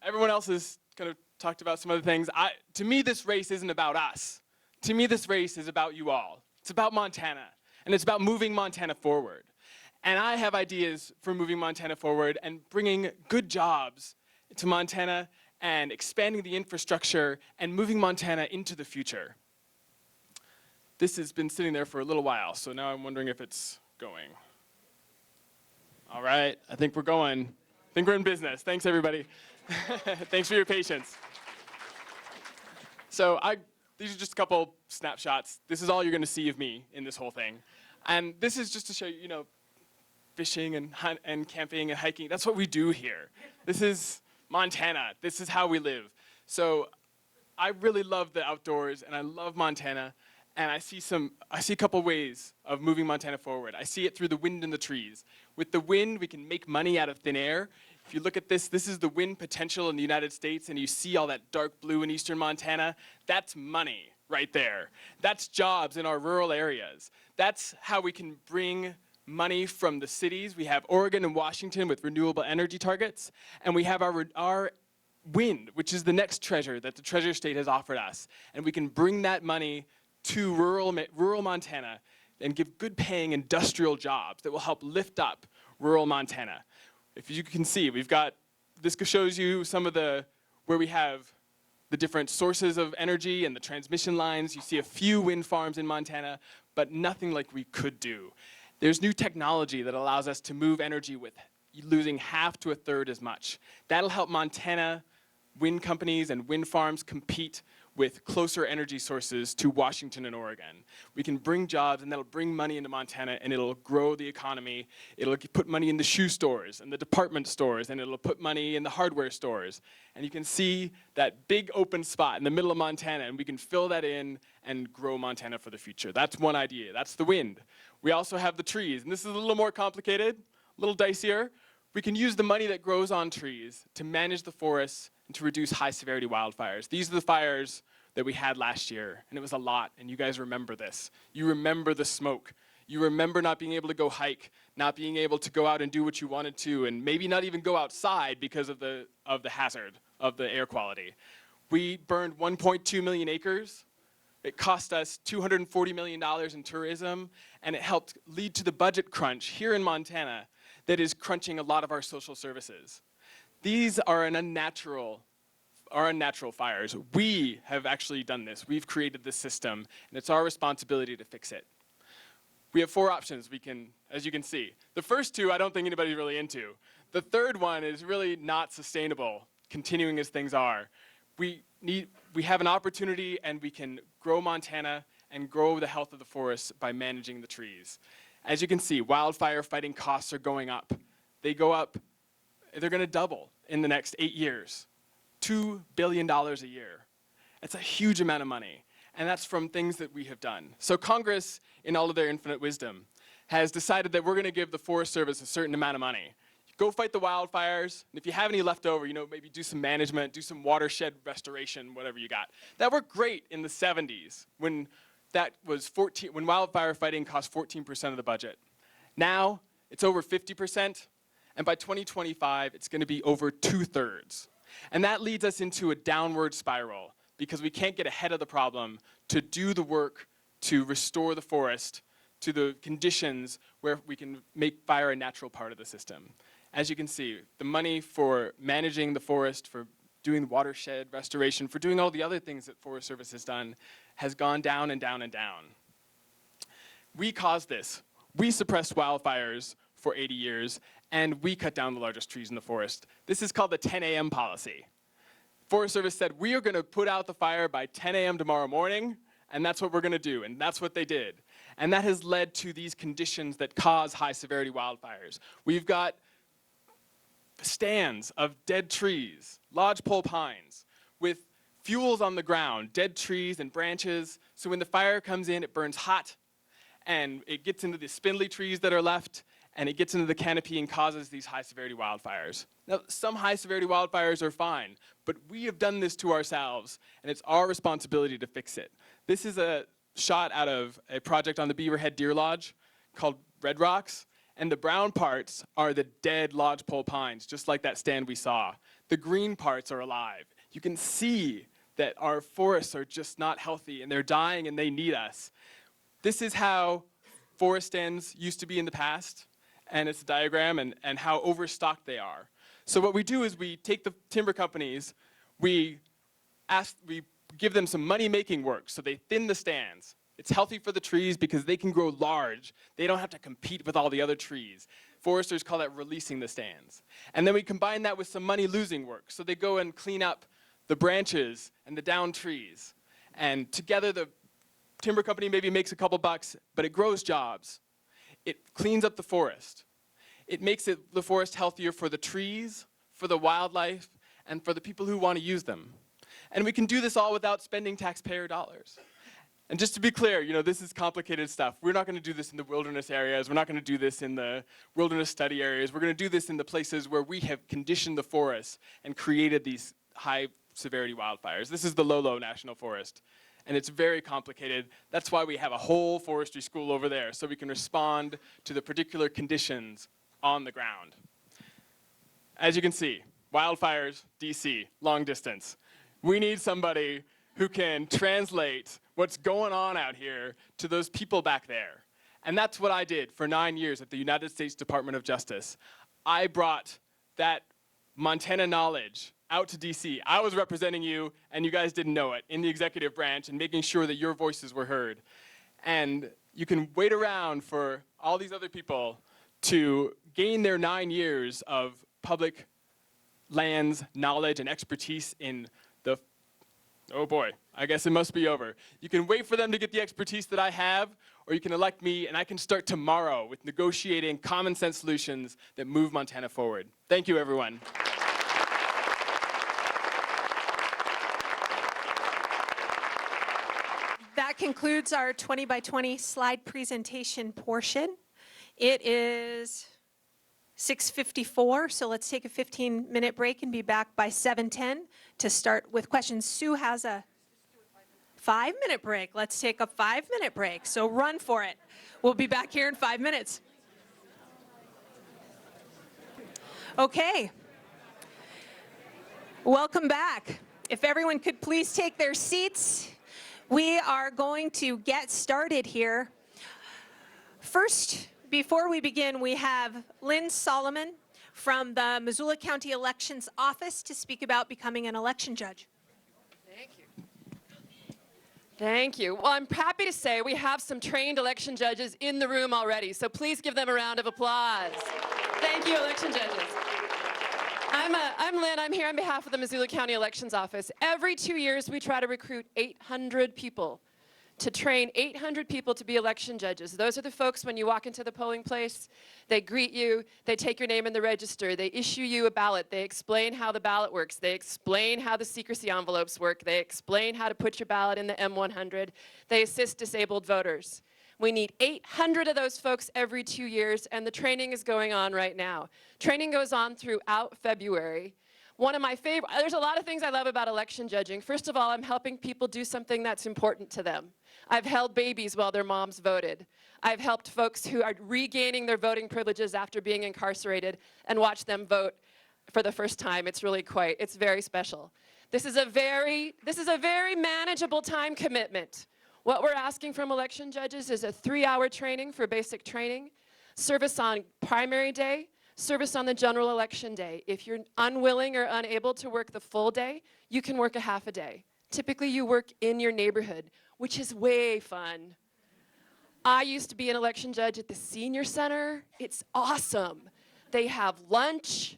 Everyone else has kind of talked about some other things. To me, this race isn't about us. To me, this race is about you all. It's about Montana. and it's about moving Montana forward. And I have ideas for moving Montana forward and bringing good jobs to Montana and expanding the infrastructure and moving Montana into the future. This has been sitting there for a little while, so now I'm wondering if it's going. All right, I think we're going. I think we're in business. Thanks, everybody. Thanks for your patience. So these are just a couple snapshots. This is all you're going to see of me in this whole thing. And this is just to show you, fishing and camping and hiking. That's what we do here. This is Montana. This is how we live. So I really love the outdoors, and I love Montana. And I see a couple ways of moving Montana forward. I see it through the wind and the trees. With the wind, we can make money out of thin air. If you look at this is the wind potential in the United States, and you see all that dark blue in eastern Montana. That's money right there. That's jobs in our rural areas. That's how we can bring money from the cities. We have Oregon and Washington with renewable energy targets, and we have our wind, which is the next treasure that the Treasure State has offered us. And we can bring that money to rural Montana and give good paying industrial jobs that will help lift up rural Montana. If you can see, this shows you some of where we have the different sources of energy and the transmission lines. You see a few wind farms in Montana, but nothing like we could do. There's new technology that allows us to move energy with losing half to a third as much. That'll help Montana wind companies and wind farms compete with closer energy sources to Washington and Oregon. We can bring jobs, and that'll bring money into Montana, and it'll grow the economy. It'll put money in the shoe stores and the department stores, and it'll put money in the hardware stores. And you can see that big open spot in the middle of Montana, and we can fill that in and grow Montana for the future. That's one idea. That's the wind. We also have the trees, and this is a little more complicated, a little dicier. We can use the money that grows on trees to manage the forests and to reduce high-severity wildfires. These are the fires that we had last year, and it was a lot, and you guys remember this. You remember the smoke. You remember not being able to go hike, not being able to go out and do what you wanted to, and maybe not even go outside because of the hazard of the air quality. We burned 1.2 million acres. It cost us $240 million in tourism, and it helped lead to the budget crunch here in Montana that is crunching a lot of our social services. These are unnatural fires. We have actually done this. We've created this system, and it's our responsibility to fix it. We have 4 options as you can see. The first 2, I don't think anybody's really into. The third one is really not sustainable, continuing as things are. We have an opportunity, and we can grow Montana and grow the health of the forests by managing the trees. As you can see, wildfire fighting costs are going up. They're going to double in the next 8 years. $2 billion a year. It's a huge amount of money, and that's from things that we have done. So Congress, in all of their infinite wisdom, has decided that we're going to give the Forest Service a certain amount of money. Go fight the wildfires, and if you have any left over, maybe do some management, do some watershed restoration, whatever you got. That worked great in the 70s when wildfire fighting cost 14% of the budget. Now, it's over 50%, and by 2025, it's going to be over 2/3. And that leads us into a downward spiral because we can't get ahead of the problem to do the work to restore the forest to the conditions where we can make fire a natural part of the system. As you can see, the money for managing the forest, for doing watershed restoration, for doing all the other things that Forest Service has done, has gone down and down and down. We caused this. We suppressed wildfires for 80 years, and we cut down the largest trees in the forest. This is called the 10 a.m. policy. Forest Service said, we are going to put out the fire by 10 a.m. tomorrow morning, and that's what we're going to do, and that's what they did. And that has led to these conditions that cause high-severity wildfires. We've got stands of dead trees, lodgepole pines, with fuels on the ground, dead trees and branches, so when the fire comes in, it burns hot, and it gets into the spindly trees that are left, and it gets into the canopy and causes these high-severity wildfires. Now, some high-severity wildfires are fine, but we have done this to ourselves, and it's our responsibility to fix it. This is a shot out of a project on the Beaverhead Deer Lodge called Red Rocks, and the brown parts are the dead lodgepole pines, just like that stand we saw. The green parts are alive. You can see that our forests are just not healthy, and they're dying, and they need us. This is how forest stands used to be in the past, and it's a diagram and how overstocked they are. So what we do is we take the timber companies, we give them some money-making work, so they thin the stands. It's healthy for the trees because they can grow large. They don't have to compete with all the other trees. Foresters call that releasing the stands. And then we combine that with some money-losing work. So they go and clean up the branches and the downed trees. And together the timber company maybe makes a couple bucks, but it grows jobs. It cleans up the forest. It makes the forest healthier for the trees, for the wildlife, and for the people who want to use them. And we can do this all without spending taxpayer dollars. And just to be clear, this is complicated stuff. We're not going to do this in the wilderness areas. We're not going to do this in the wilderness study areas. We're going to do this in the places where we have conditioned the forest and created these high-severity wildfires. This is the Lolo National Forest, and it's very complicated. That's why we have a whole forestry school over there, so we can respond to the particular conditions on the ground. As you can see, wildfires, DC, long distance. We need somebody who can translate what's going on out here to those people back there. And that's what I did for 9 years at the United States Department of Justice. I brought that Montana knowledge out to DC. I was representing you, and you guys didn't know it, in the executive branch and making sure that your voices were heard. And you can wait around for all these other people to gain their 9 years of public lands, knowledge, and expertise in the oh boy, I guess it must be over. You can wait for them to get the expertise that I have, or you can elect me, and I can start tomorrow with negotiating common sense solutions that move Montana forward. Thank you, everyone. That concludes our 20 by 20 slide presentation portion. It is 6:54, so let's take a 15-minute break and be back by 7:10 to start with questions. Sue has a 5-minute break. Let's take a 5-minute break, so run for it. We'll be back here in 5 minutes. Okay. Welcome back. If everyone could please take their seats, we are going to get started here. First, before we begin, we have Lynn Solomon from the Missoula County Elections Office to speak about becoming an election judge. Thank you. Thank you. Well, I'm happy to say we have some trained election judges in the room already, so please give them a round of applause. Thank you, election judges. I'm Lynn. I'm here on behalf of the Missoula County Elections Office. Every 2 years, we try to recruit 800 people to train 800 people to be election judges. Those are the folks when you walk into the polling place, they greet you, they take your name in the register, they issue you a ballot, they explain how the ballot works, they explain how the secrecy envelopes work, they explain how to put your ballot in the M100, they assist disabled voters. We need 800 of those folks every 2 years, and the training is going on right now. Training goes on throughout February. One of my favorite, there's a lot of things I love about election judging. First of all, I'm helping people do something that's important to them. I've held babies while their moms voted. I've helped folks who are regaining their voting privileges after being incarcerated and watch them vote for the first time. It's very special. This is a very manageable time commitment. What we're asking from election judges is a 3-hour training for basic training, service on primary day, service on the general election day. If you're unwilling or unable to work the full day, you can work a half a day. Typically, you work in your neighborhood, which is way fun. I used to be an election judge at the senior center. It's awesome. They have lunch.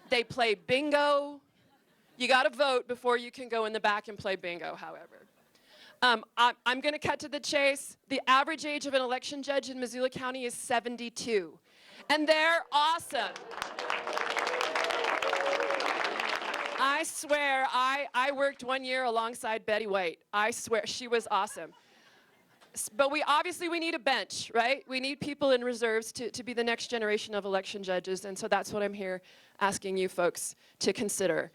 They play bingo. You got to vote before you can go in the back and play bingo, however. I'm going to cut to the chase. The average age of an election judge in Missoula County is 72. And they're awesome. I swear, I worked 1 year alongside Betty White. I swear, she was awesome. But we need a bench, right? We need people in reserves to be the next generation of election judges, and so that's what I'm here asking you folks to consider.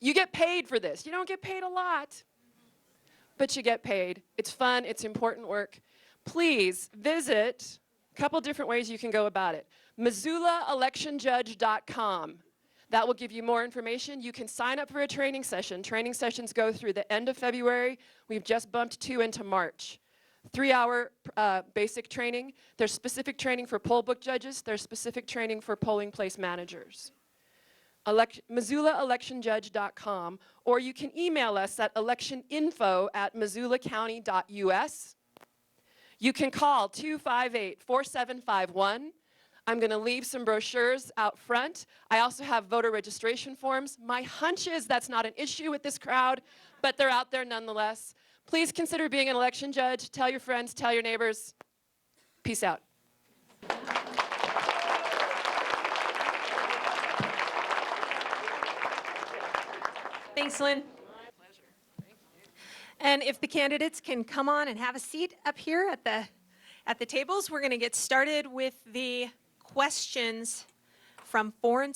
You get paid for this. You don't get paid a lot, but you get paid. It's fun, it's important work. Please visit a couple different ways you can go about it. MissoulaElectionJudge.com. That will give you more information. You can sign up for a training session. Training sessions go through the end of February. We've just bumped 2 into March. 3-hour basic training. There's specific training for poll book judges. There's specific training for polling place managers. MissoulaElectionJudge.com, or you can email us at electioninfo@missoulacounty.us. You can call 258-4751. I'm going to leave some brochures out front. I also have voter registration forms. My hunch is that's not an issue with this crowd, but they're out there nonetheless. Please consider being an election judge. Tell your friends, tell your neighbors. Peace out. Thanks, Lynn. And if the candidates can come on and have a seat up here at the tables, we're going to get started with the questions from forum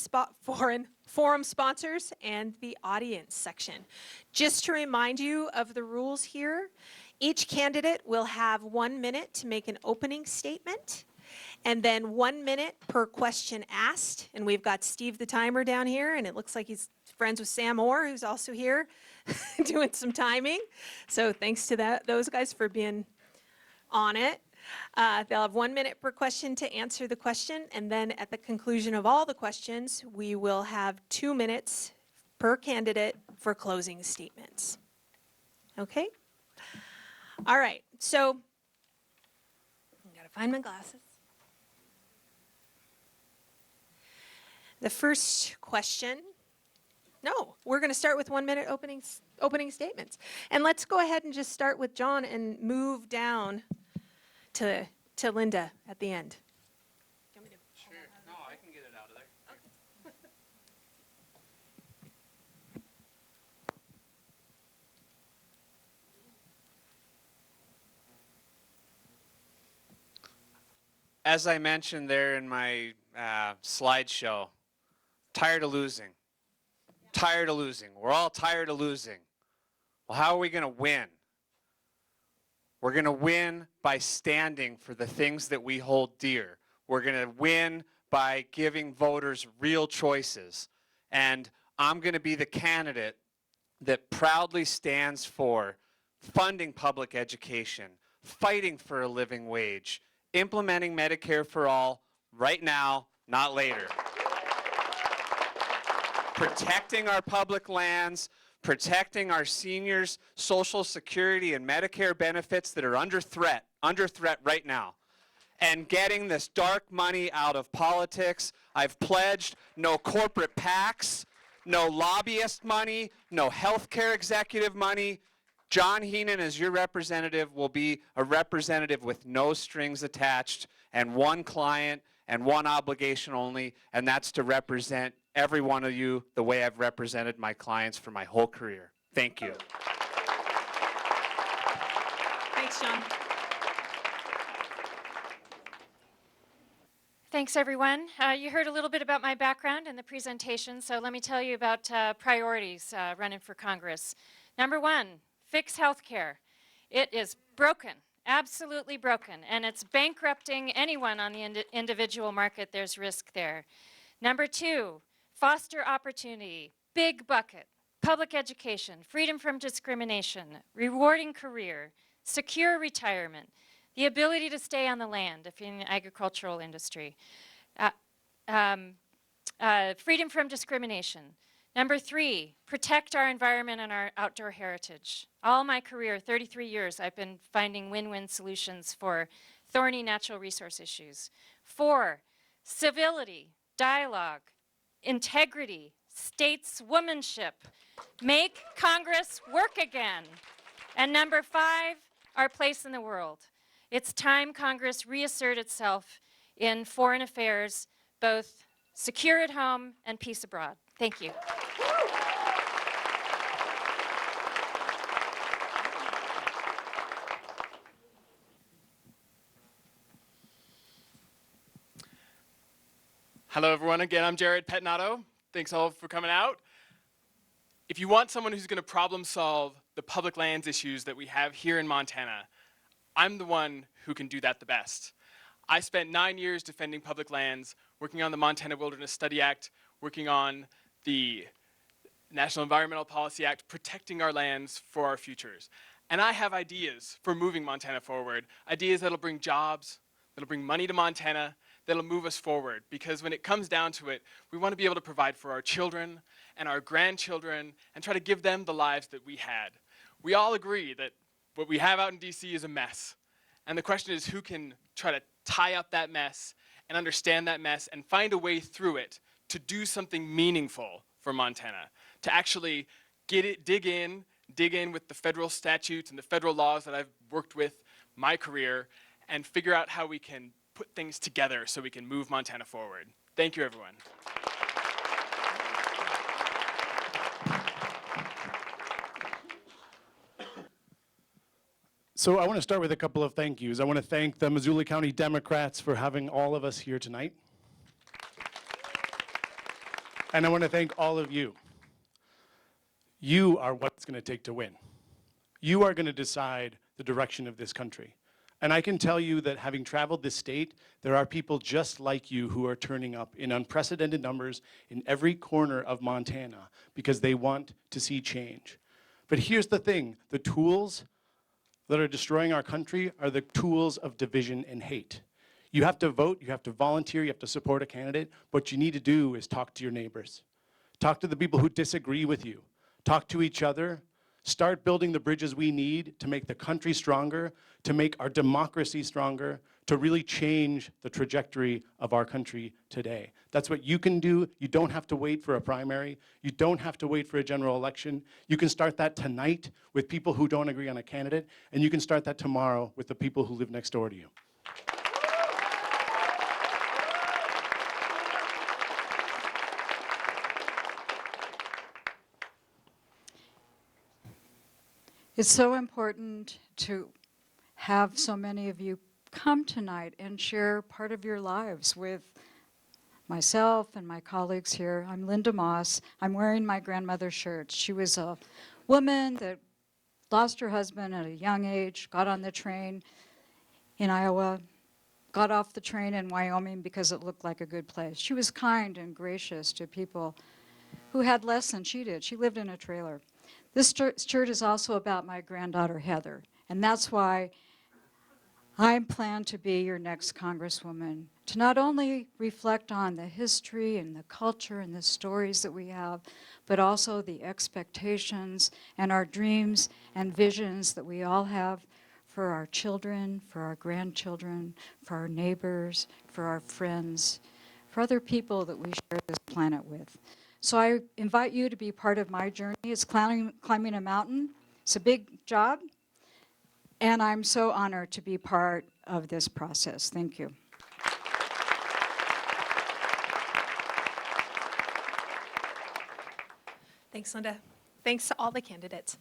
sponsors and the audience section. Just to remind you of the rules here, each candidate will have 1 minute to make an opening statement, and then 1 minute per question asked. And we've got Steve the timer down here, and it looks like he's friends with Sam Orr, who's also here doing some timing. So thanks to those guys for being on it. They'll have 1 minute per question to answer the question, and then at the conclusion of all the questions, we will have 2 minutes per candidate for closing statements. Okay? All right, so I gotta find my glasses. The first question, no, we're gonna start with 1 minute opening statements. And let's go ahead and just start with John and move down to Lynda at the end. Sure. No, I can get it out of there. As I mentioned there in my slideshow, tired of losing. Tired of losing. We're all tired of losing. Well, how are we going to win? We're going to win by standing for the things that we hold dear. We're going to win by giving voters real choices. And I'm going to be the candidate that proudly stands for funding public education, fighting for a living wage, implementing Medicare for all right now, not later. Protecting our public lands, protecting our seniors' Social Security and Medicare benefits that are under threat right now, and getting this dark money out of politics. I've pledged no corporate PACs, no lobbyist money, no healthcare executive money. John Heenan, as your representative, will be a representative with no strings attached and one client and one obligation only, and that's to represent every one of you the way I've represented my clients for my whole career. Thank you. Thanks, John. Thanks, everyone. You heard a little bit about my background in the presentation, so let me tell you about priorities running for Congress. Number one, fix healthcare. It is broken, absolutely broken, and it's bankrupting anyone on the individual market. There's risk there. Number two, foster opportunity, big bucket, public education, freedom from discrimination, rewarding career, secure retirement, the ability to stay on the land if you're in the agricultural industry, freedom from discrimination. Number three, protect our environment and our outdoor heritage. All my career, 33 years, I've been finding win-win solutions for thorny natural resource issues. Four, civility, dialogue, integrity, stateswomanship. Make Congress work again. And number five, our place in the world. It's time Congress reassert itself in foreign affairs, both secure at home and peace abroad. Thank you. Hello, everyone. Again, I'm Pettinato. Thanks all for coming out. If you want someone who's going to problem solve the public lands issues that we have here in Montana, I'm the one who can do that the best. I spent 9 years defending public lands, working on the Montana Wilderness Study Act, working on the National Environmental Policy Act, protecting our lands for our futures. And I have ideas for moving Montana forward, ideas that'll bring jobs, that'll bring money to Montana, that'll move us forward. Because when it comes down to it, we want to be able to provide for our children and our grandchildren and try to give them the lives that we had. We all agree that what we have out in DC is a mess. And the question is, who can try to tie up that mess and understand that mess and find a way through it to do something meaningful for Montana, to actually dig in with the federal statutes and the federal laws that I've worked with my career and figure out how we can put things together so we can move Montana forward. Thank you, everyone. So I want to start with a couple of thank yous. I want to thank the Missoula County Democrats for having all of us here tonight. And I want to thank all of you. You are what it's going to take to win. You are going to decide the direction of this country. And I can tell you that having traveled this state, there are people just like you who are turning up in unprecedented numbers in every corner of Montana because they want to see change. But here's the thing, the tools that are destroying our country are the tools of division and hate. You have to vote, you have to volunteer, you have to support a candidate. What you need to do is talk to your neighbors. Talk to the people who disagree with you. Talk to each other. Start building the bridges we need to make the country stronger, to make our democracy stronger, to really change the trajectory of our country today. That's what you can do. You don't have to wait for a primary. You don't have to wait for a general election. You can start that tonight with people who don't agree on a candidate, and you can start that tomorrow with the people who live next door to you. It's so important to have so many of you come tonight and share part of your lives with myself and my colleagues here. I'm Lynda Moss. I'm wearing my grandmother's shirt. She was a woman that lost her husband at a young age, got on the train in Iowa, got off the train in Wyoming because it looked like a good place. She was kind and gracious to people who had less than she did. She lived in a trailer. This shirt is also about my granddaughter, Heather, and that's why I plan to be your next Congresswoman, to not only reflect on the history and the culture and the stories that we have, but also the expectations and our dreams and visions that we all have for our children, for our grandchildren, for our neighbors, for our friends, for other people that we share this planet with. So I invite you to be part of my journey. It's climbing a mountain. It's a big job, and I'm so honored to be part of this process. Thank you. Thanks, Lynda. Thanks to all the candidates.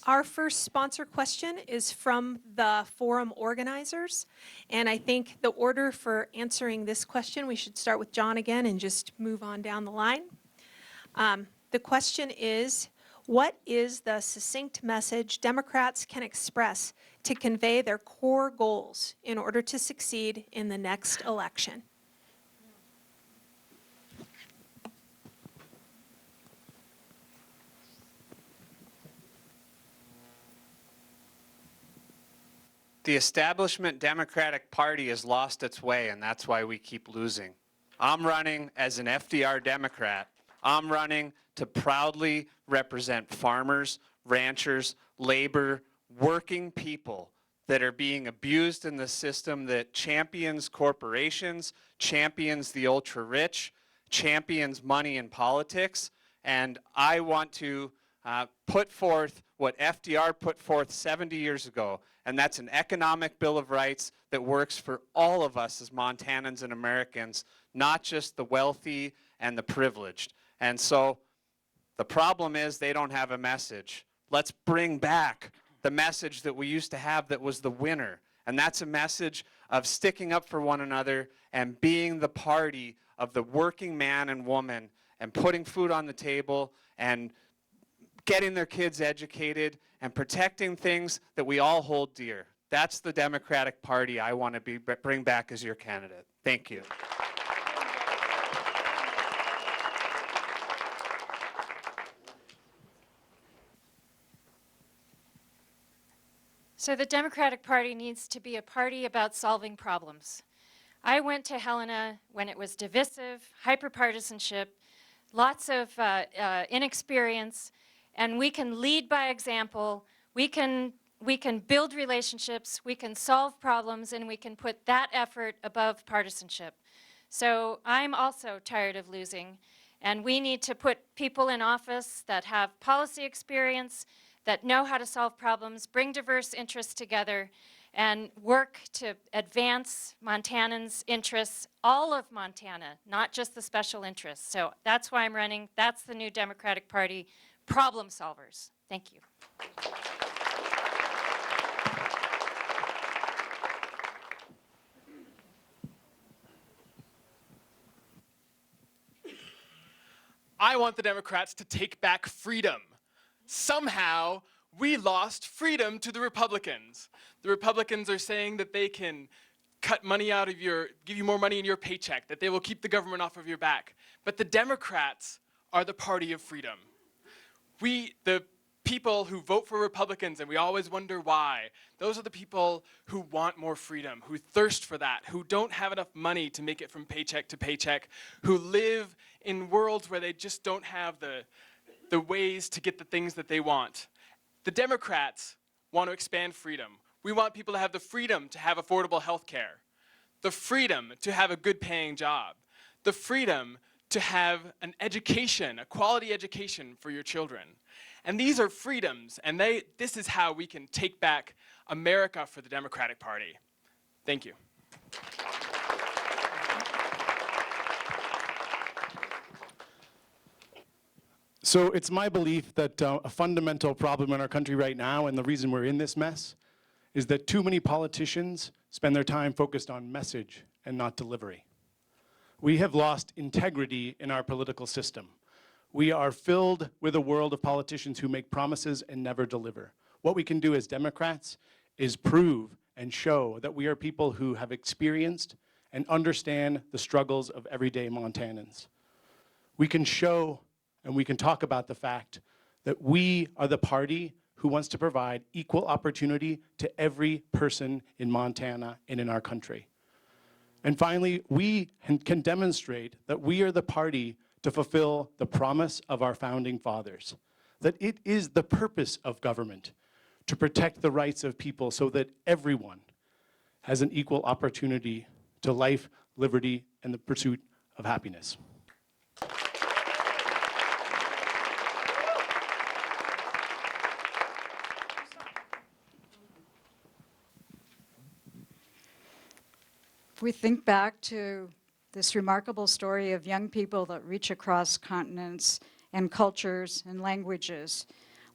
Our first sponsor question is from the forum organizers. And I think the order for answering this question, we should start with John again and just move on down the line. The question is, what is the succinct message Democrats can express to convey their core goals in order to succeed in the next election? The establishment Democratic Party has lost its way, and that's why we keep losing. I'm running as an FDR Democrat. I'm running to proudly represent farmers, ranchers, labor, working people that are being abused in the system that champions corporations, champions the ultra-rich, champions money in politics. And I want to put forth what FDR put forth 70 years ago, and that's an economic Bill of Rights that works for all of us as Montanans and Americans, not just the wealthy and the privileged. And so the problem is they don't have a message. Let's bring back the message that we used to have that was the winner, and that's a message of sticking up for one another and being the party of the working man and woman and putting food on the table and getting their kids educated and protecting things that we all hold dear. That's the Democratic Party I want to bring back as your candidate. Thank you. So the Democratic Party needs to be a party about solving problems. I went to Helena when it was divisive, hyperpartisanship, lots of inexperience, and we can lead by example. We can build relationships, we can solve problems, and we can put that effort above partisanship. So I'm also tired of losing, and we need to put people in office that have policy experience, that know how to solve problems, bring diverse interests together, and work to advance Montanans' interests, all of Montana, not just the special interests. So that's why I'm running. That's the new Democratic Party, problem solvers. Thank you. I want the Democrats to take back freedom. Somehow, we lost freedom to the Republicans. The Republicans are saying that they can cut money out of give you more money in your paycheck, that they will keep the government off of your back. But the Democrats are the party of freedom. The people who vote for Republicans, and we always wonder why, those are the people who want more freedom, who thirst for that, who don't have enough money to make it from paycheck to paycheck, who live in worlds where they just don't have the ways to get the things that they want. The Democrats want to expand freedom. We want people to have the freedom to have affordable health care, the freedom to have a good paying job, the freedom to have an education, a quality education for your children. And these are freedoms, and this is how we can take back America for the Democratic Party. Thank you. So it's my belief that a fundamental problem in our country right now, and the reason we're in this mess, is that too many politicians spend their time focused on message and not delivery. We have lost integrity in our political system. We are filled with a world of politicians who make promises and never deliver. What we can do as Democrats is prove and show that we are people who have experienced and understand the struggles of everyday Montanans. We can show and we can talk about the fact that we are the party who wants to provide equal opportunity to every person in Montana and in our country. And finally, we can demonstrate that we are the party to fulfill the promise of our founding fathers, that it is the purpose of government to protect the rights of people so that everyone has an equal opportunity to life, liberty, and the pursuit of happiness. If we think back to this remarkable story of young people that reach across continents and cultures and languages,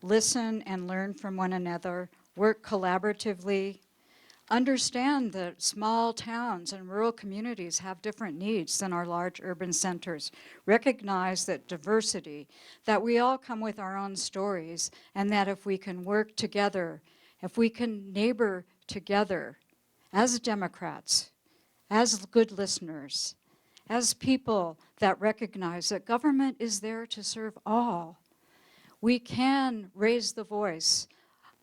listen and learn from one another, work collaboratively, understand that small towns and rural communities have different needs than our large urban centers, recognize that diversity, that we all come with our own stories, and that if we can work together, if we can neighbor together as Democrats, as good listeners, as people that recognize that government is there to serve all, we can raise the voice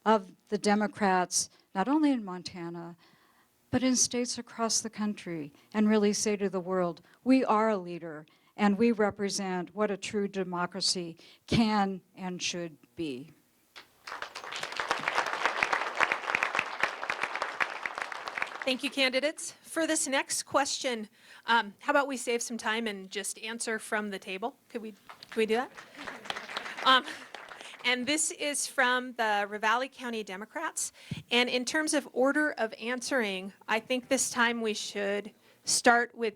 of the Democrats, not only in Montana, but in states across the country, and really say to the world, we are a leader, and we represent what a true democracy can and should be. Thank you, candidates. For this next question, how about we save some time and just answer from the table? Could we do that? And this is from the Ravalli County Democrats. And in terms of order of answering, I think this time we should start with.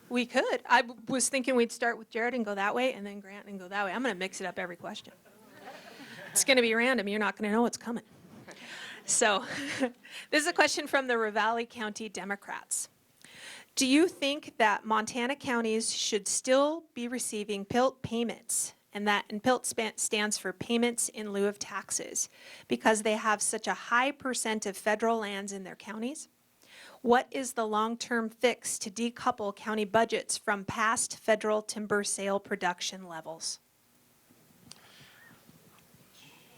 We could. I was thinking we'd start with Jared and go that way, and then Grant and go that way. I'm going to mix it up every question. It's going to be random. You're not going to know what's coming. So this is a question from the Ravalli County Democrats. Do you think that Montana counties should still be receiving PILT payments, and PILT stands for payments in lieu of taxes, because they have such a high % of federal lands in their counties? What is the long-term fix to decouple county budgets from past federal timber sale production levels?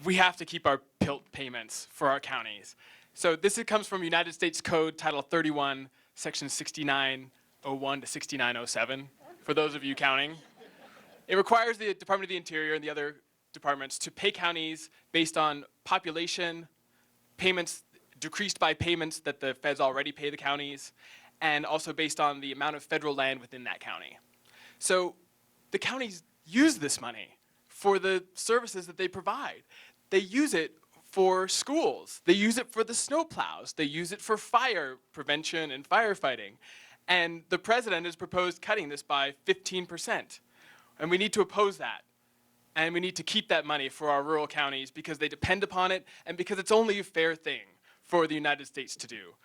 we have to keep our PILT payments for our counties. So this comes from United States Code Title 31, Section 6901 to 6907, for those of you counting. It requires the Department of the Interior and the other departments to pay counties based on population, payments decreased by payments that the feds already pay the counties, and also based on the amount of federal land within that county. So the counties use this money for the services that they provide. They use it for schools. They use it for the snowplows. They use it for fire prevention and firefighting. And the president has proposed cutting this by 15%. And we need to oppose that. And we need to keep that money for our rural counties because they depend upon it and because it's only a fair thing for the United States to do.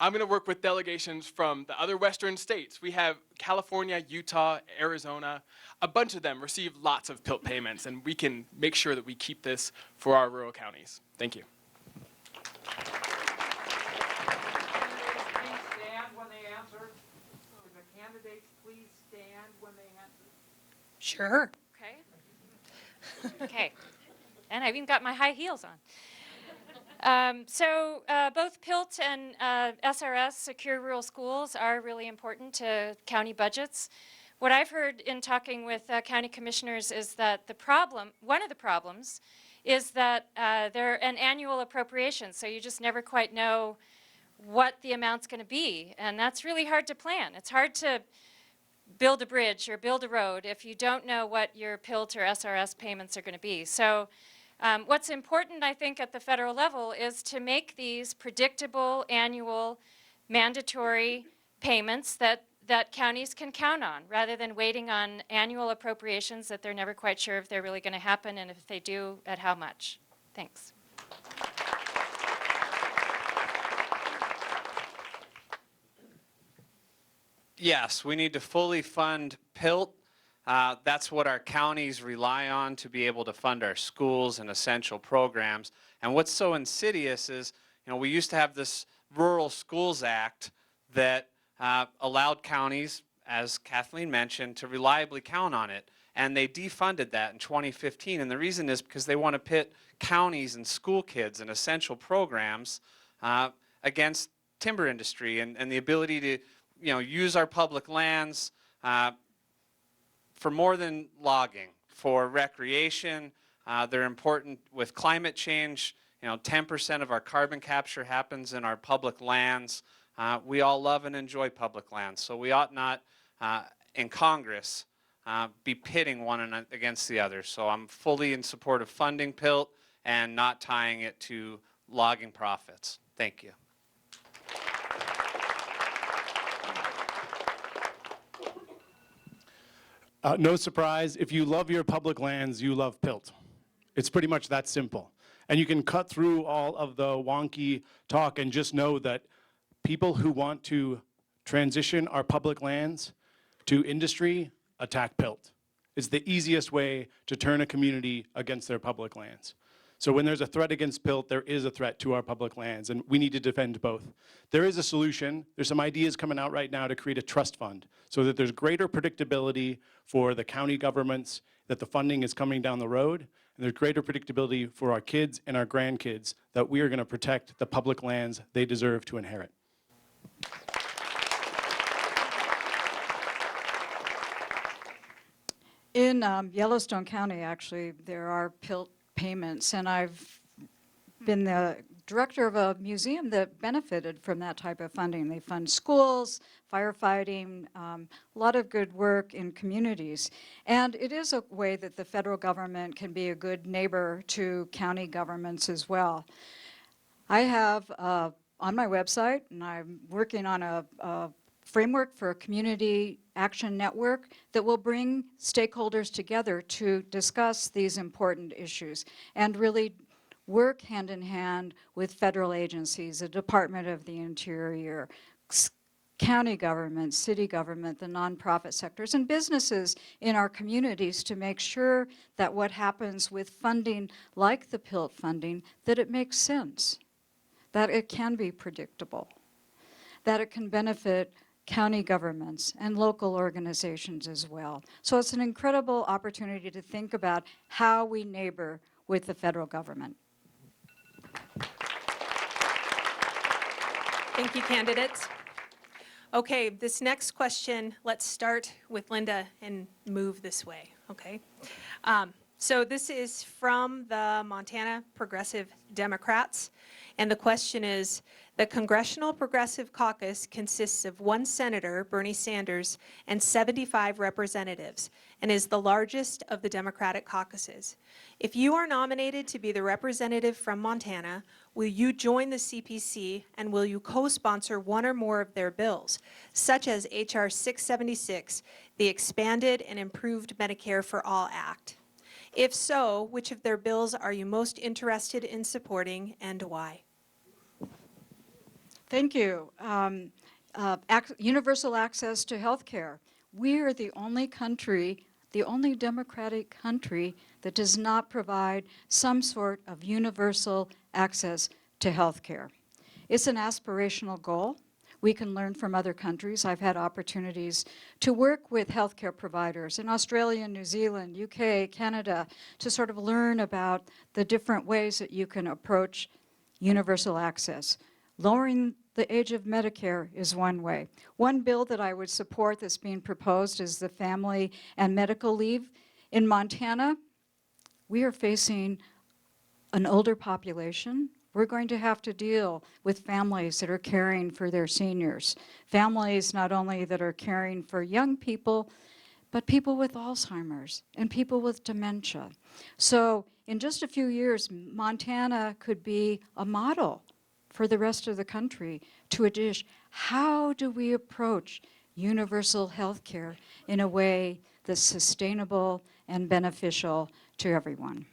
I'm going to work with delegations from the other western states. We have California, Utah, Arizona. A bunch of them receive lots of PILT payments, and we can make sure that we keep this for our rural counties. Thank you. Please stand when they answer. Can the candidates please stand when they answer? Sure. Okay. Okay. And I've even got my high heels on. Both PILT and SRS, Secure Rural Schools, are really important to county budgets. What I've heard in talking with county commissioners is that one of the problems is that they're an annual appropriation, so you just never quite know what the amount's going to be, and that's really hard to plan. It's hard to build a bridge or build a road if you don't know what your PILT or SRS payments are going to be. So what's important, I think, at the federal level is to make these predictable, annual, mandatory payments that counties can count on, rather than waiting on annual appropriations that they're never quite sure if they're really going to happen, and if they do, at how much. Thanks. Yes, we need to fully fund PILT. That's what our counties rely on to be able to fund our schools and essential programs. And what's so insidious is, we used to have this Rural Schools Act that allowed counties, as Kathleen mentioned, to reliably count on it. And they defunded that in 2015. And the reason is because they want to pit counties and school kids and essential programs against timber industry and the ability to use our public lands for more than logging, for recreation. They're important with climate change. 10% of our carbon capture happens in our public lands. We all love and enjoy public lands, so we ought not, in Congress, be pitting one against the other. So I'm fully in support of funding PILT and not tying it to logging profits. Thank you. No surprise, if you love your public lands, you love PILT. It's pretty much that simple. And you can cut through all of the wonky talk and just know that people who want to transition our public lands to industry attack PILT. It's the easiest way to turn a community against their public lands. So when there's a threat against PILT, there is a threat to our public lands, and we need to defend both. There is a solution. There's some ideas coming out right now to create a trust fund so that there's greater predictability for the county governments, that the funding is coming down the road, and there's greater predictability for our kids and our grandkids that we are going to protect the public lands they deserve to inherit. In Yellowstone County, actually, there are PILT payments, and I've been the director of a museum that benefited from that type of funding. They fund schools, firefighting, a lot of good work in communities. And it is a way that the federal government can be a good neighbor to county governments as well. I have on my website, and I'm working on a framework for a community action network that will bring stakeholders together to discuss these important issues and really work hand in hand with federal agencies, the Department of the Interior, county government, city government, the nonprofit sectors, and businesses in our communities to make sure that what happens with funding like the PILT funding, that it makes sense, that it can be predictable, that it can benefit county governments and local organizations as well. So it's an incredible opportunity to think about how we neighbor with the federal government. Thank you, candidates. Okay, this next question, let's start with Lynda and move this way, okay? So this is from the Montana Progressive Democrats, and the question is, the Congressional Progressive Caucus consists of 1 senator, Bernie Sanders, and 75 representatives, and is the largest of the Democratic caucuses. If you are nominated to be the representative from Montana, will you join the CPC and will you co-sponsor one or more of their bills, such as H.R. 676, the Expanded and Improved Medicare for All Act? If so, which of their bills are you most interested in supporting and why? Thank you. Universal access to health care. We are the only country, the only democratic country that does not provide some sort of universal access to health care. It's an aspirational goal. We can learn from other countries. I've had opportunities to work with healthcare providers in Australia, New Zealand, UK, Canada, to sort of learn about the different ways that you can approach universal access. Lowering the age of Medicare is one way. One bill that I would support that's being proposed is the family and medical leave. In Montana, we are facing an older population. We're going to have to deal with families that are caring for their seniors. Families not only that are caring for young people, but people with Alzheimer's and people with dementia. So in just a few years, Montana could be a model for the rest of the country to a dish. How do we approach universal health care in a way that's sustainable and beneficial to everyone?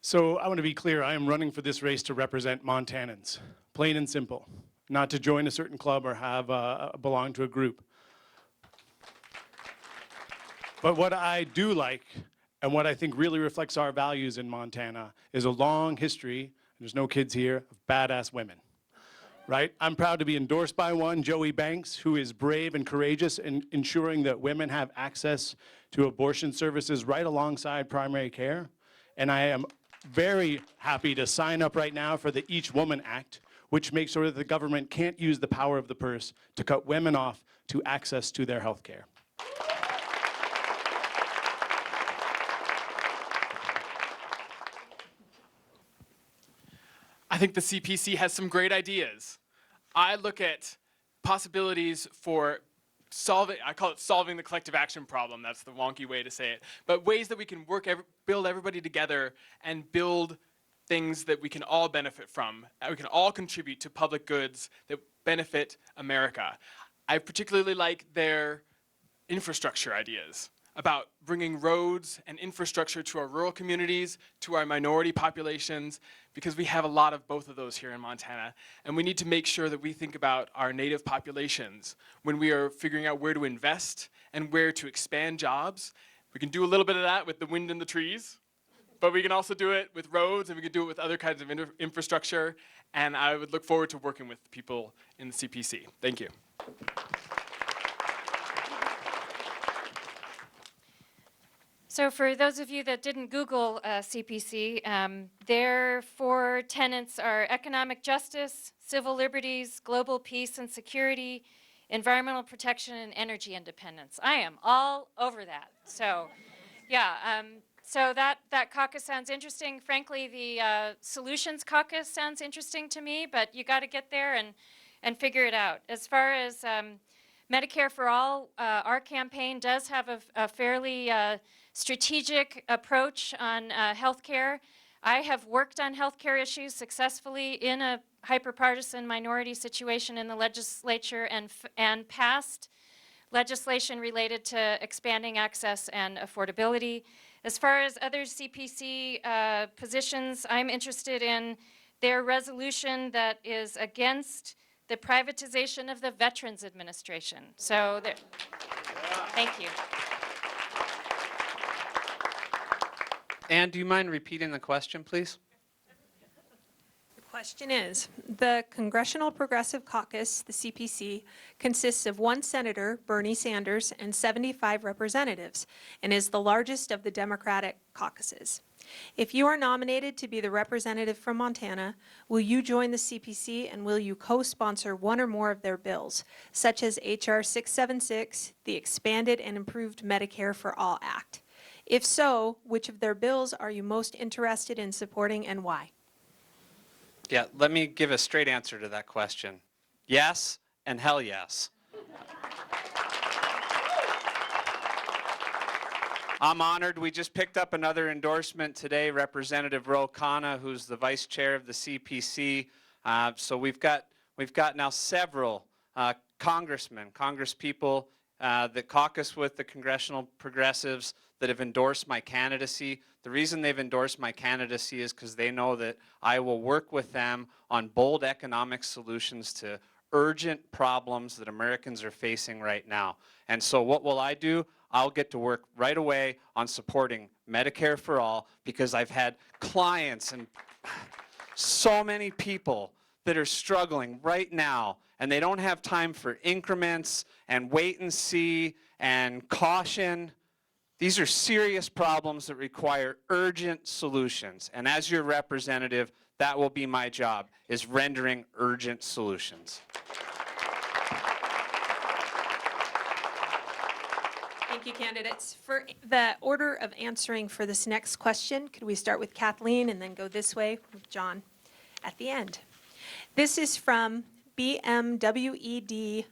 So I want to be clear, I am running for this race to represent Montanans, plain and simple, not to join a certain club or belong to a group. But what I do like, and what I think really reflects our values in Montana, is a long history, there's no kids here, of badass women, right? I'm proud to be endorsed by one, Joey Banks, who is brave and courageous in ensuring that women have access to abortion services right alongside primary care. And I am very happy to sign up right now for the Each Woman Act, which makes sure that the government can't use the power of the purse to cut women off to access to their health care. I think the CPC has some great ideas. I look at possibilities for solving, I call it solving the collective action problem. That's the wonky way to say it. But ways that we can build everybody together and build things that we can all benefit from. We can all contribute to public goods that benefit America. I particularly like their infrastructure ideas about bringing roads and infrastructure to our rural communities, to our minority populations, because we have a lot of both of those here in Montana. And we need to make sure that we think about our native populations when we are figuring out where to invest and where to expand jobs. We can do a little bit of that with the wind and the trees, but we can also do it with roads, and we can do it with other kinds of infrastructure. And I would look forward to working with people in the CPC. Thank you. So for those of you that didn't Google CPC, their 4 tenets are economic justice, civil liberties, global peace and security, environmental protection, and energy independence. I am all over that. So, yeah, so that caucus sounds interesting. Frankly, the Solutions Caucus sounds interesting to me, but you got to get there and figure it out. As far as Medicare for All, our campaign does have a fairly strategic approach on healthcare. I have worked on healthcare issues successfully in a hyperpartisan minority situation in the legislature and passed legislation related to expanding access and affordability. As far as other CPC positions, I'm interested in their resolution that is against the privatization of the Veterans Administration. So, thank you. Ann, do you mind repeating the question, please? Question is, the Congressional Progressive Caucus, the CPC, consists of 1 senator, Bernie Sanders, and 75 representatives, and is the largest of the Democratic caucuses. If you are nominated to be the representative from Montana, will you join the CPC and will you co-sponsor one or more of their bills, such as H.R. 676, the Expanded and Improved Medicare for All Act? If so, which of their bills are you most interested in supporting and why? Yeah, let me give a straight answer to that question. Yes, and hell yes. I'm honored. We just picked up another endorsement today, Representative Ro Khanna, who's the vice chair of the CPC. So we've got now several congressmen, congresspeople that caucus with the Congressional Progressives that have endorsed my candidacy. The reason they've endorsed my candidacy is because they know that I will work with them on bold economic solutions to urgent problems that Americans are facing right now. And so what will I do? I'll get to work right away on supporting Medicare for All, because I've had clients and so many people that are struggling right now, and they don't have time for increments and wait and see and caution. These are serious problems that require urgent solutions. And as your representative, that will be my job, is rendering urgent solutions. Thank you, candidates. For the order of answering for this next question, could we start with Kathleen and then go this way with John at the end? This is from BMWED-IBT,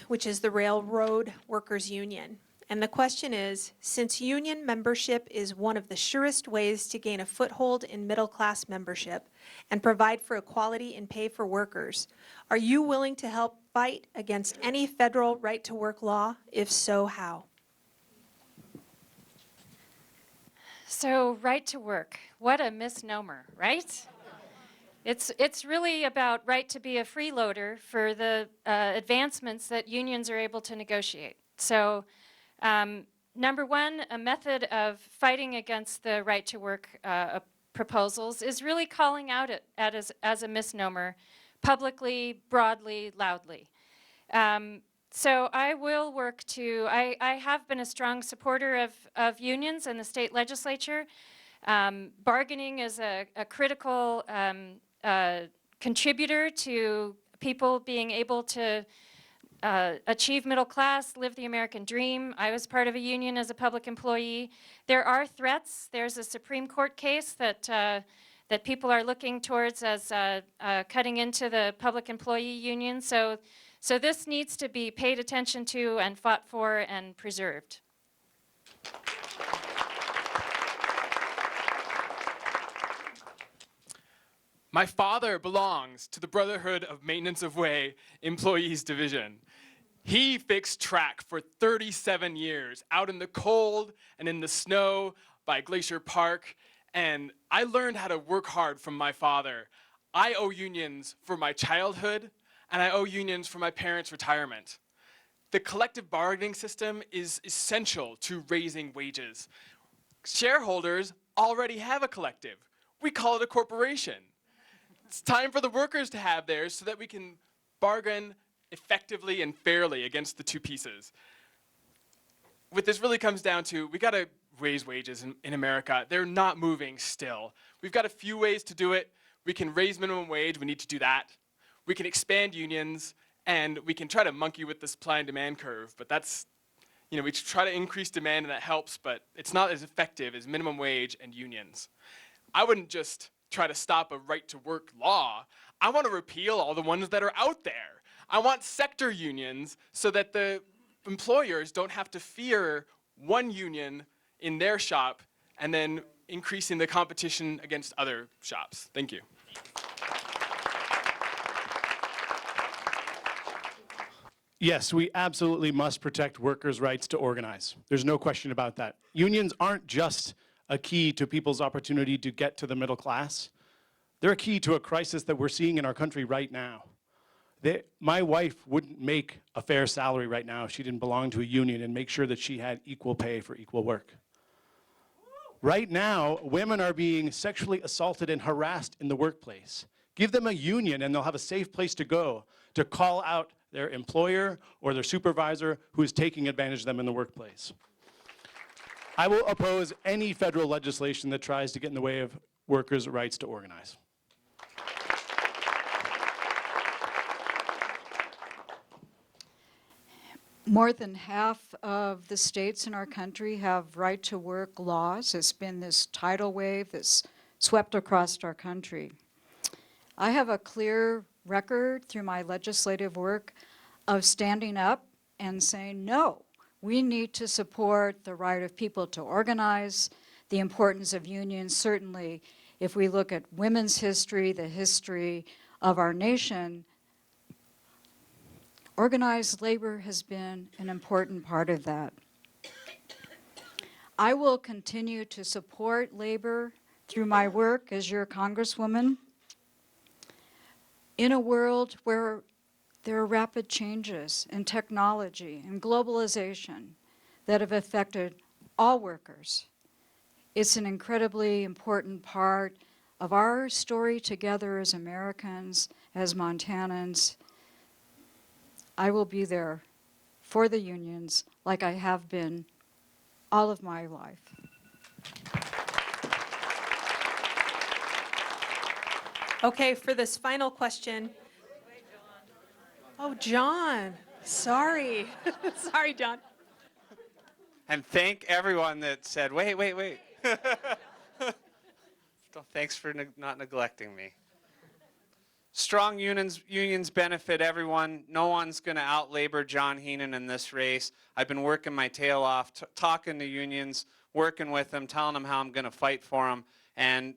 which is the Railroad Workers Union. And the question is, since union membership is one of the surest ways to gain a foothold in middle-class membership and provide for equality in pay for workers, are you willing to help fight against any federal right-to-work law? If so, how? So, right to work, what a misnomer, right? It's really about right to be a freeloader for the advancements that unions are able to negotiate. So, number one, a method of fighting against the right to work proposals is really calling out it as a misnomer, publicly, broadly, loudly. So I will work to, I have been a strong supporter of unions in the state legislature. Bargaining is a critical contributor to people being able to achieve middle class, live the American dream. I was part of a union as a public employee. There are threats. There's a Supreme Court case that that people are looking towards as cutting into the public employee union. So this needs to be paid attention to and fought for and preserved. My father belongs to the Brotherhood of Maintenance of Way Employees Division. He fixed track for 37 years out in the cold and in the snow by Glacier Park, and I learned how to work hard from my father. I owe unions for my childhood, and I owe unions for my parents' retirement. The collective bargaining system is essential to raising wages. Shareholders already have a collective. We call it a corporation. It's time for the workers to have theirs so that we can bargain effectively and fairly against the two pieces. What this really comes down to, we gotta raise wages in America. They're not moving still. We've got a few ways to do it. We can raise minimum wage, we need to do that. We can expand unions, and we can try to monkey with the supply and demand curve, but that's, we try to increase demand and that helps, but it's not as effective as minimum wage and unions. I wouldn't just try to stop a right-to-work law. I want to repeal all the ones that are out there. I want sector unions so that the employers don't have to fear one union in their shop and then increasing the competition against other shops. Thank you. Yes, we absolutely must protect workers' rights to organize. There's no question about that. Unions aren't just a key to people's opportunity to get to the middle class. They're a key to a crisis that we're seeing in our country right now. My wife wouldn't make a fair salary right now if she didn't belong to a union and make sure that she had equal pay for equal work. Right now, women are being sexually assaulted and harassed in the workplace. Give them a union and they'll have a safe place to go to call out their employer or their supervisor who is taking advantage of them in the workplace. I will oppose any federal legislation that tries to get in the way of workers' rights to organize. More than half of the states in our country have right-to-work laws. It's been this tidal wave that's swept across our country. I have a clear record through my legislative work of standing up and saying, no, we need to support the right of people to organize, the importance of unions. Certainly, if we look at women's history, the history of our nation, organized labor has been an important part of that. I will continue to support labor through my work as your Congresswoman in a world where there are rapid changes in technology and globalization that have affected all workers. It's an incredibly important part of our story together as Americans, as Montanans. I will be there for the unions like I have been all of my life. Okay, for this final question. Oh, John. Sorry. Sorry, John. And thank everyone that said, wait. Thanks for not neglecting me. Strong unions benefit everyone. No one's going to out-labor John Heenan in this race. I've been working my tail off, talking to unions, working with them, telling them how I'm going to fight for them. And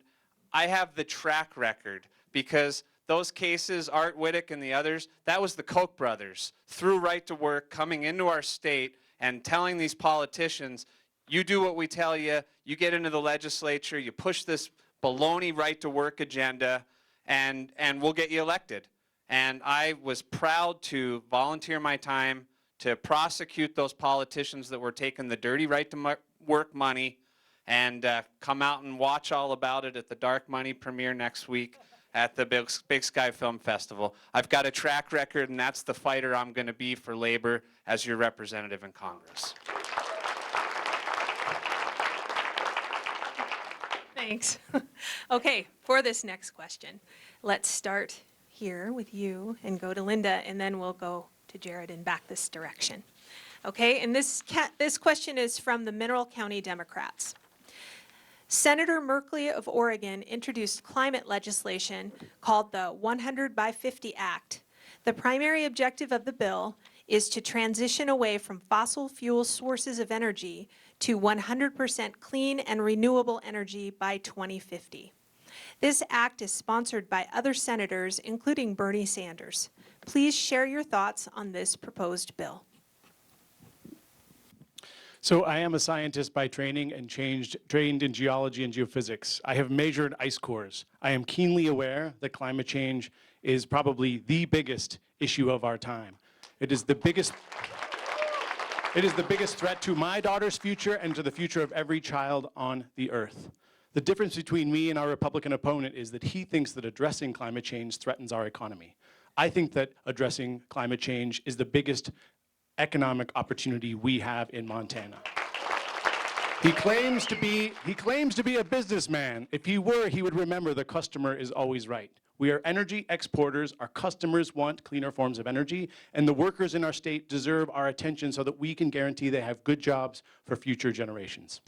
I have the track record because those cases, Art Whittick and the others, that was the Koch brothers through right to work coming into our state and telling these politicians, you do what we tell you, you get into the legislature, you push this baloney right to work agenda, and we'll get you elected. And I was proud to volunteer my time to prosecute those politicians that were taking the dirty right to work money and come out and watch all about it at the Dark Money premiere next week at the Big Sky Film Festival. I've got a track record, and that's the fighter I'm going to be for labor as your representative in Congress. Thanks. Okay, for this next question, let's start here with you and go to Lynda, and then we'll go to Jared and back this direction. Okay, and this question is from the Mineral County Democrats. Senator Merkley of Oregon introduced climate legislation called the 100 by 50 Act. The primary objective of the bill is to transition away from fossil fuel sources of energy to 100% clean and renewable energy by 2050. This act is sponsored by other senators, including Bernie Sanders. Please share your thoughts on this proposed bill. So I am a scientist by training and trained in geology and geophysics. I have measured ice cores. I am keenly aware that climate change is probably the biggest issue of our time. It is the biggest threat to my daughter's future and to the future of every child on the earth. The difference between me and our Republican opponent is that he thinks that addressing climate change threatens our economy. I think that addressing climate change is the biggest economic opportunity we have in Montana. He claims to be a businessman. If he were, he would remember the customer is always right. We are energy exporters. Our customers want cleaner forms of energy, and the workers in our state deserve our attention so that we can guarantee they have good jobs for future generations.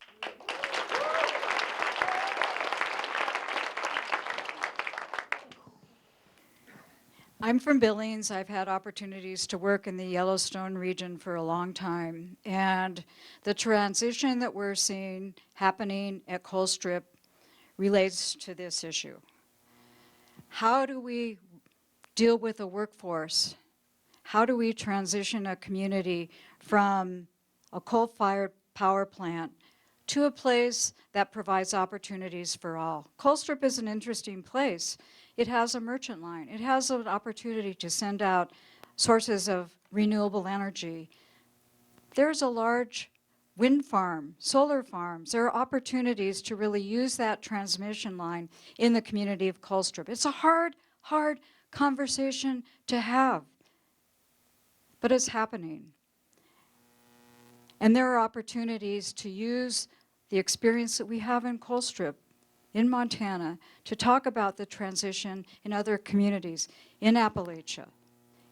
I'm from Billings. I've had opportunities to work in the Yellowstone region for a long time. And the transition that we're seeing happening at Colstrip relates to this issue. How do we deal with a workforce? How do we transition a community from a coal-fired power plant to a place that provides opportunities for all? Colstrip is an interesting place. It has a merchant line. It has an opportunity to send out sources of renewable energy. There's a large wind farm, solar farms. There are opportunities to really use that transmission line in the community of Colstrip. It's a hard conversation to have, but it's happening. And there are opportunities to use the experience that we have in Colstrip, in Montana, to talk about the transition in other communities, in Appalachia,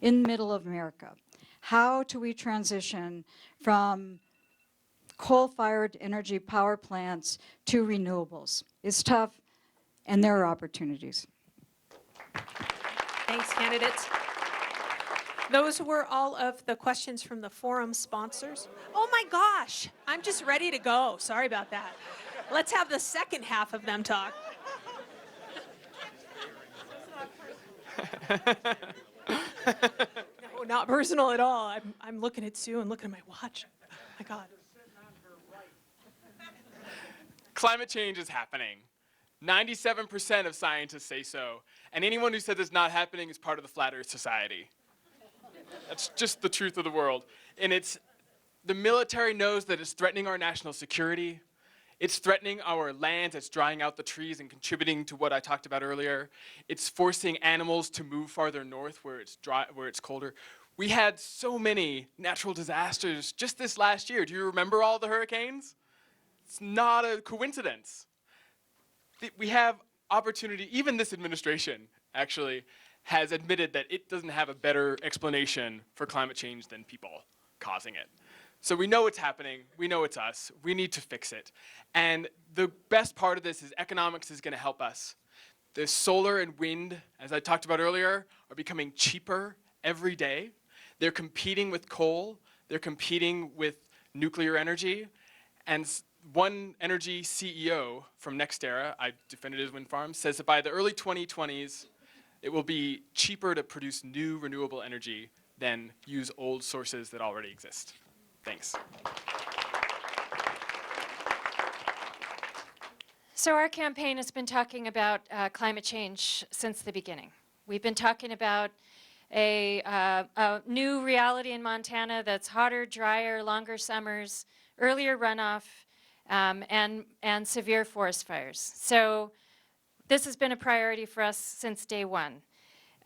in Middle America. How do we transition from coal-fired energy power plants to renewables? It's tough, and there are opportunities. Thanks, candidates. Those were all of the questions from the forum sponsors. Oh my gosh, I'm just ready to go. Sorry about that. Let's have the second half of them talk. No, not personal at all. I'm looking at Sue and looking at my watch. Oh my God. Climate change is happening. 97% of scientists say so. And anyone who says it's not happening is part of the Flat Earth Society. That's just the truth of the world. And the military knows that it's threatening our national security. It's threatening our lands. It's drying out the trees and contributing to what I talked about earlier. It's forcing animals to move farther north where it's dry, where it's colder. We had so many natural disasters just this last year. Do you remember all the hurricanes? It's not a coincidence. We have opportunity, even this administration actually has admitted that it doesn't have a better explanation for climate change than people causing it. So we know it's happening, we know it's us, we need to fix it. And the best part of this is economics is gonna help us. The solar and wind, as I talked about earlier, are becoming cheaper every day. They're competing with coal, they're competing with nuclear energy, and one energy CEO from NextEra, I defended his wind farm, says that by the early 2020s, it will be cheaper to produce new renewable energy than use old sources that already exist. Thanks. So our campaign has been talking about climate change since the beginning. We've been talking about a new reality in Montana that's hotter, drier, longer summers, earlier runoff, and severe forest fires. So this has been a priority for us since day one.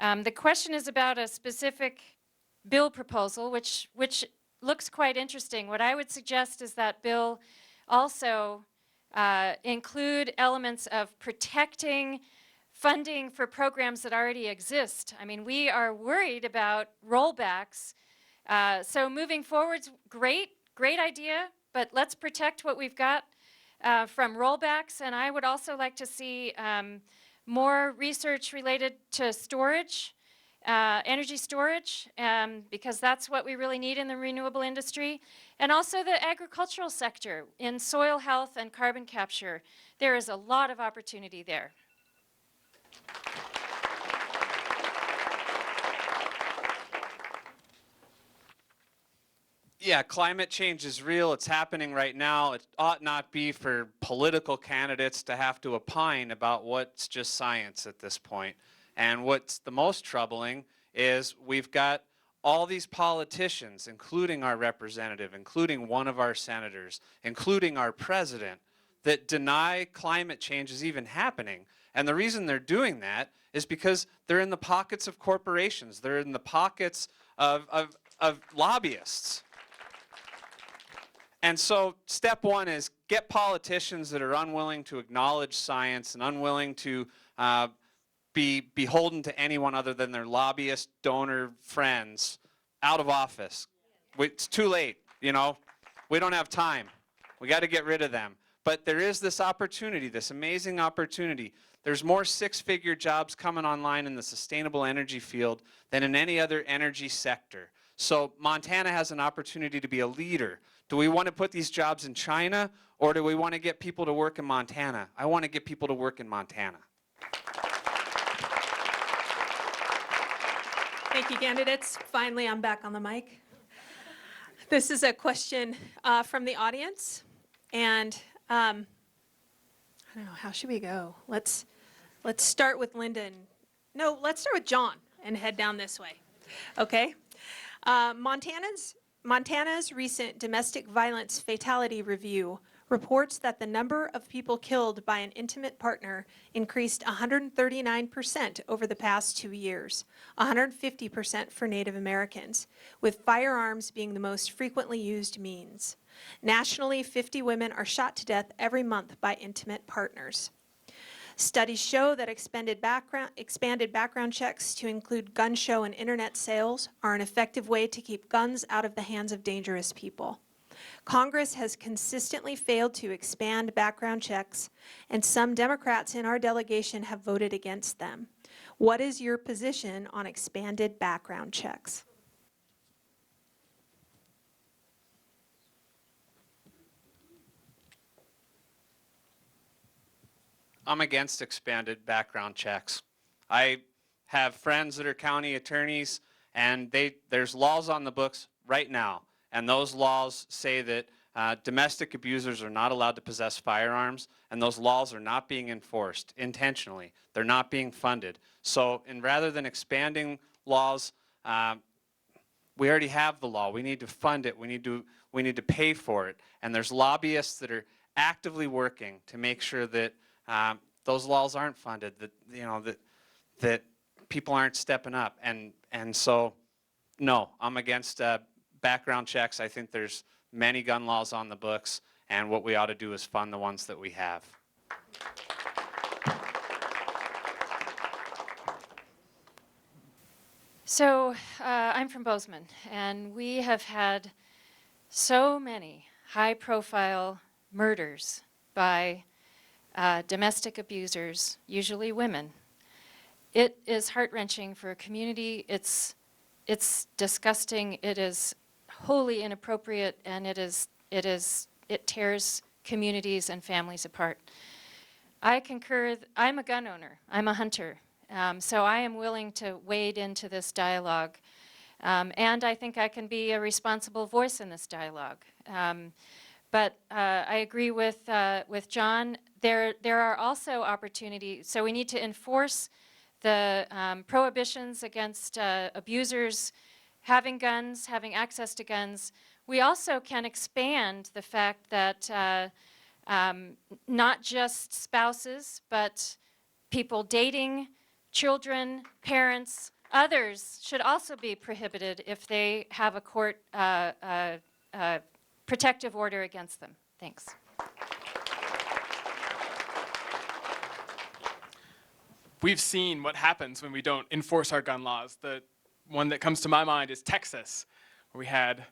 The question is about a specific bill proposal, which looks quite interesting. What I would suggest is that bill also include elements of protecting funding for programs that already exist. I mean, we are worried about rollbacks. So moving forward's great idea, but let's protect what we've got from rollbacks. And I would also like to see more research related to storage, energy storage, because that's what we really need in the renewable industry. And also the agricultural sector in soil health and carbon capture. There is a lot of opportunity there. Yeah, climate change is real. It's happening right now. It ought not be for political candidates to have to opine about what's just science at this point. And what's the most troubling is we've got all these politicians, including our representative, including one of our senators, including our president, that deny climate change is even happening. And the reason they're doing that is because they're in the pockets of corporations. They're in the pockets of lobbyists. And so step one is get politicians that are unwilling to acknowledge science and unwilling to be beholden to anyone other than their lobbyist, donor friends out of office. It's too late, you know. We don't have time. We got to get rid of them. But there is this opportunity, this amazing opportunity. There's more six-figure jobs coming online in the sustainable energy field than in any other energy sector. So Montana has an opportunity to be a leader. Do we want to put these jobs in China, or do we want to get people to work in Montana? I want to get people to work in Montana. Thank you, candidates. Finally, I'm back on the mic. This is a question from the audience, and I don't know, how should we go? Let's start with Lynda. Let's start with John and head down this way. Okay. Montana's recent domestic violence fatality review reports that the number of people killed by an intimate partner increased 139% over the past 2 years, 150% for Native Americans, with firearms being the most frequently used means. Nationally, 50 women are shot to death every month by intimate partners. Studies show that expanded background checks to include gun show and internet sales are an effective way to keep guns out of the hands of dangerous people. Congress has consistently failed to expand background checks, and some Democrats in our delegation have voted against them. What is your position on expanded background checks? I'm against expanded background checks. I have friends that are county attorneys, and there's laws on the books right now, and those laws say that domestic abusers are not allowed to possess firearms, and those laws are not being enforced intentionally. They're not being funded. So, and rather than expanding laws, we already have the law. We need to fund it. We need to pay for it. And there's lobbyists that are actively working to make sure that those laws aren't funded, that people aren't stepping up. And so, no, I'm against background checks. I think there's many gun laws on the books, and what we ought to do is fund the ones that we have. So I'm from Bozeman, and we have had so many high-profile murders by domestic abusers, usually women. It is heart-wrenching for a community. It's disgusting. It is wholly inappropriate, and it tears communities and families apart. I concur. I'm a gun owner. I'm a hunter. So I am willing to wade into this dialogue, and I think I can be a responsible voice in this dialogue. But I agree with John. There are also opportunities. So we need to enforce the prohibitions against abusers having guns, having access to guns. We also can expand the fact that not just spouses, but people dating, children, parents, others should also be prohibited if they have a court protective order against them. Thanks. We've seen what happens when we don't enforce our gun laws. The one that comes to my mind is Texas, where we had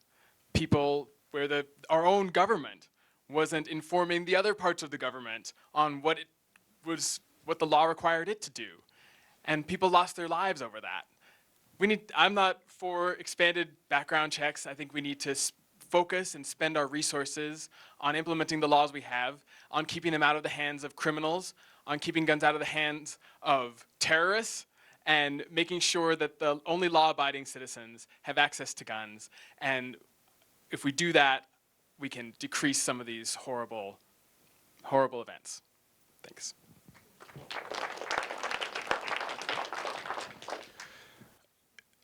people where our own government wasn't informing the other parts of the government on what the law required it to do. And people lost their lives over that. I'm not for expanded background checks. I think we need to focus and spend our resources on implementing the laws we have, on keeping them out of the hands of criminals, on keeping guns out of the hands of terrorists, and making sure that the only law-abiding citizens have access to guns. And if we do that, we can decrease some of these horrible, horrible events. Thanks.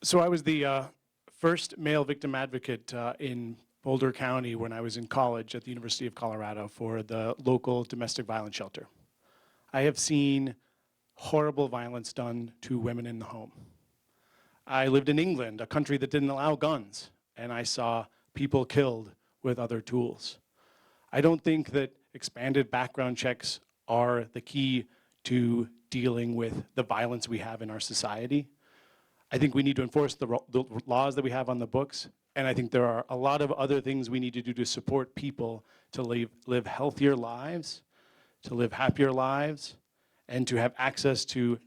So I was the first male victim advocate in Boulder County when I was in college at the University of Colorado for the local domestic violence shelter. I have seen horrible violence done to women in the home. I lived in England, a country that didn't allow guns, and I saw people killed with other tools. I don't think that expanded background checks are the key to dealing with the violence we have in our society. I think we need to enforce the laws that we have on the books, and I think there are a lot of other things we need to do to support people to live healthier lives, to live happier lives, and to have access to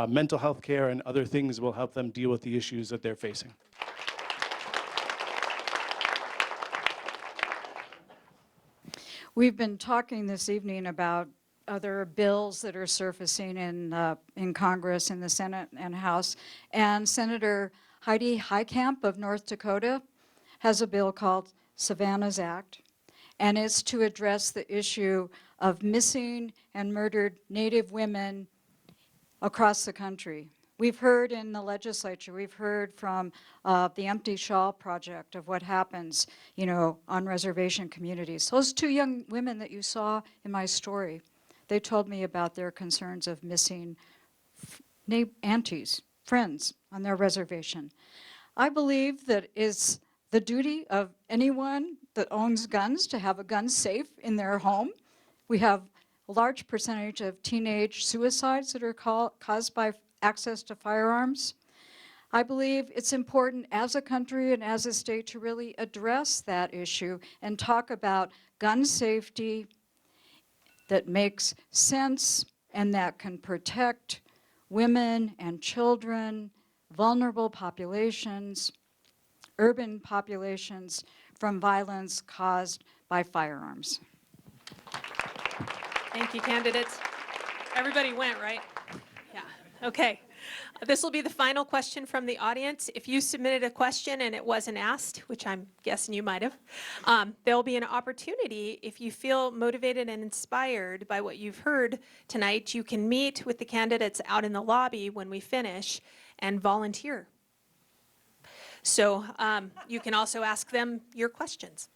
mental health care and other things will help them deal with the issues that they're facing. We've been talking this evening about other bills that are surfacing in Congress, in the Senate and House. And Senator Heidi Heitkamp of North Dakota has a bill called Savannah's Act, and it's to address the issue of missing and murdered Native women across the country. We've heard in the legislature, we've heard from the Empty Shawl Project of what happens, on reservation communities. Those two young women that you saw in my story, they told me about their concerns of missing aunties, friends on their reservation. I believe that it's the duty of anyone that owns guns to have a gun safe in their home. We have a large percentage of teenage suicides that are caused by access to firearms. I believe it's important as a country and as a state to really address that issue and talk about gun safety that makes sense and that can protect women and children, vulnerable populations, urban populations from violence caused by firearms. Thank you, candidates. Everybody went, right? Yeah, okay. This will be the final question from the audience. If you submitted a question and it wasn't asked, which I'm guessing you might have, there'll be an opportunity. If you feel motivated and inspired by what you've heard tonight, you can meet with the candidates out in the lobby when we finish and volunteer. So you can also ask them your questions.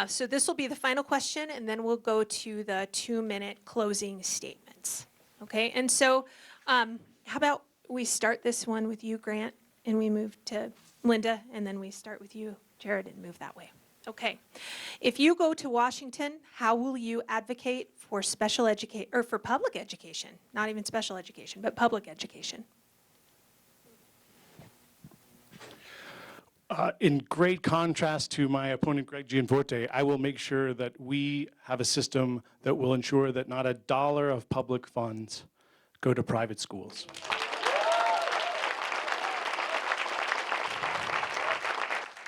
So this will be the final question, and then we'll go to the 2-minute closing statements. Okay, and so how about we start this one with you, Grant, and we move to Lynda, and then we start with you, Jared, and move that way. Okay. If you go to Washington, how will you advocate for for public education? Not even special education, but public education. In great contrast to my opponent, Greg Gianforte, I will make sure that we have a system that will ensure that not a dollar of public funds go to private schools.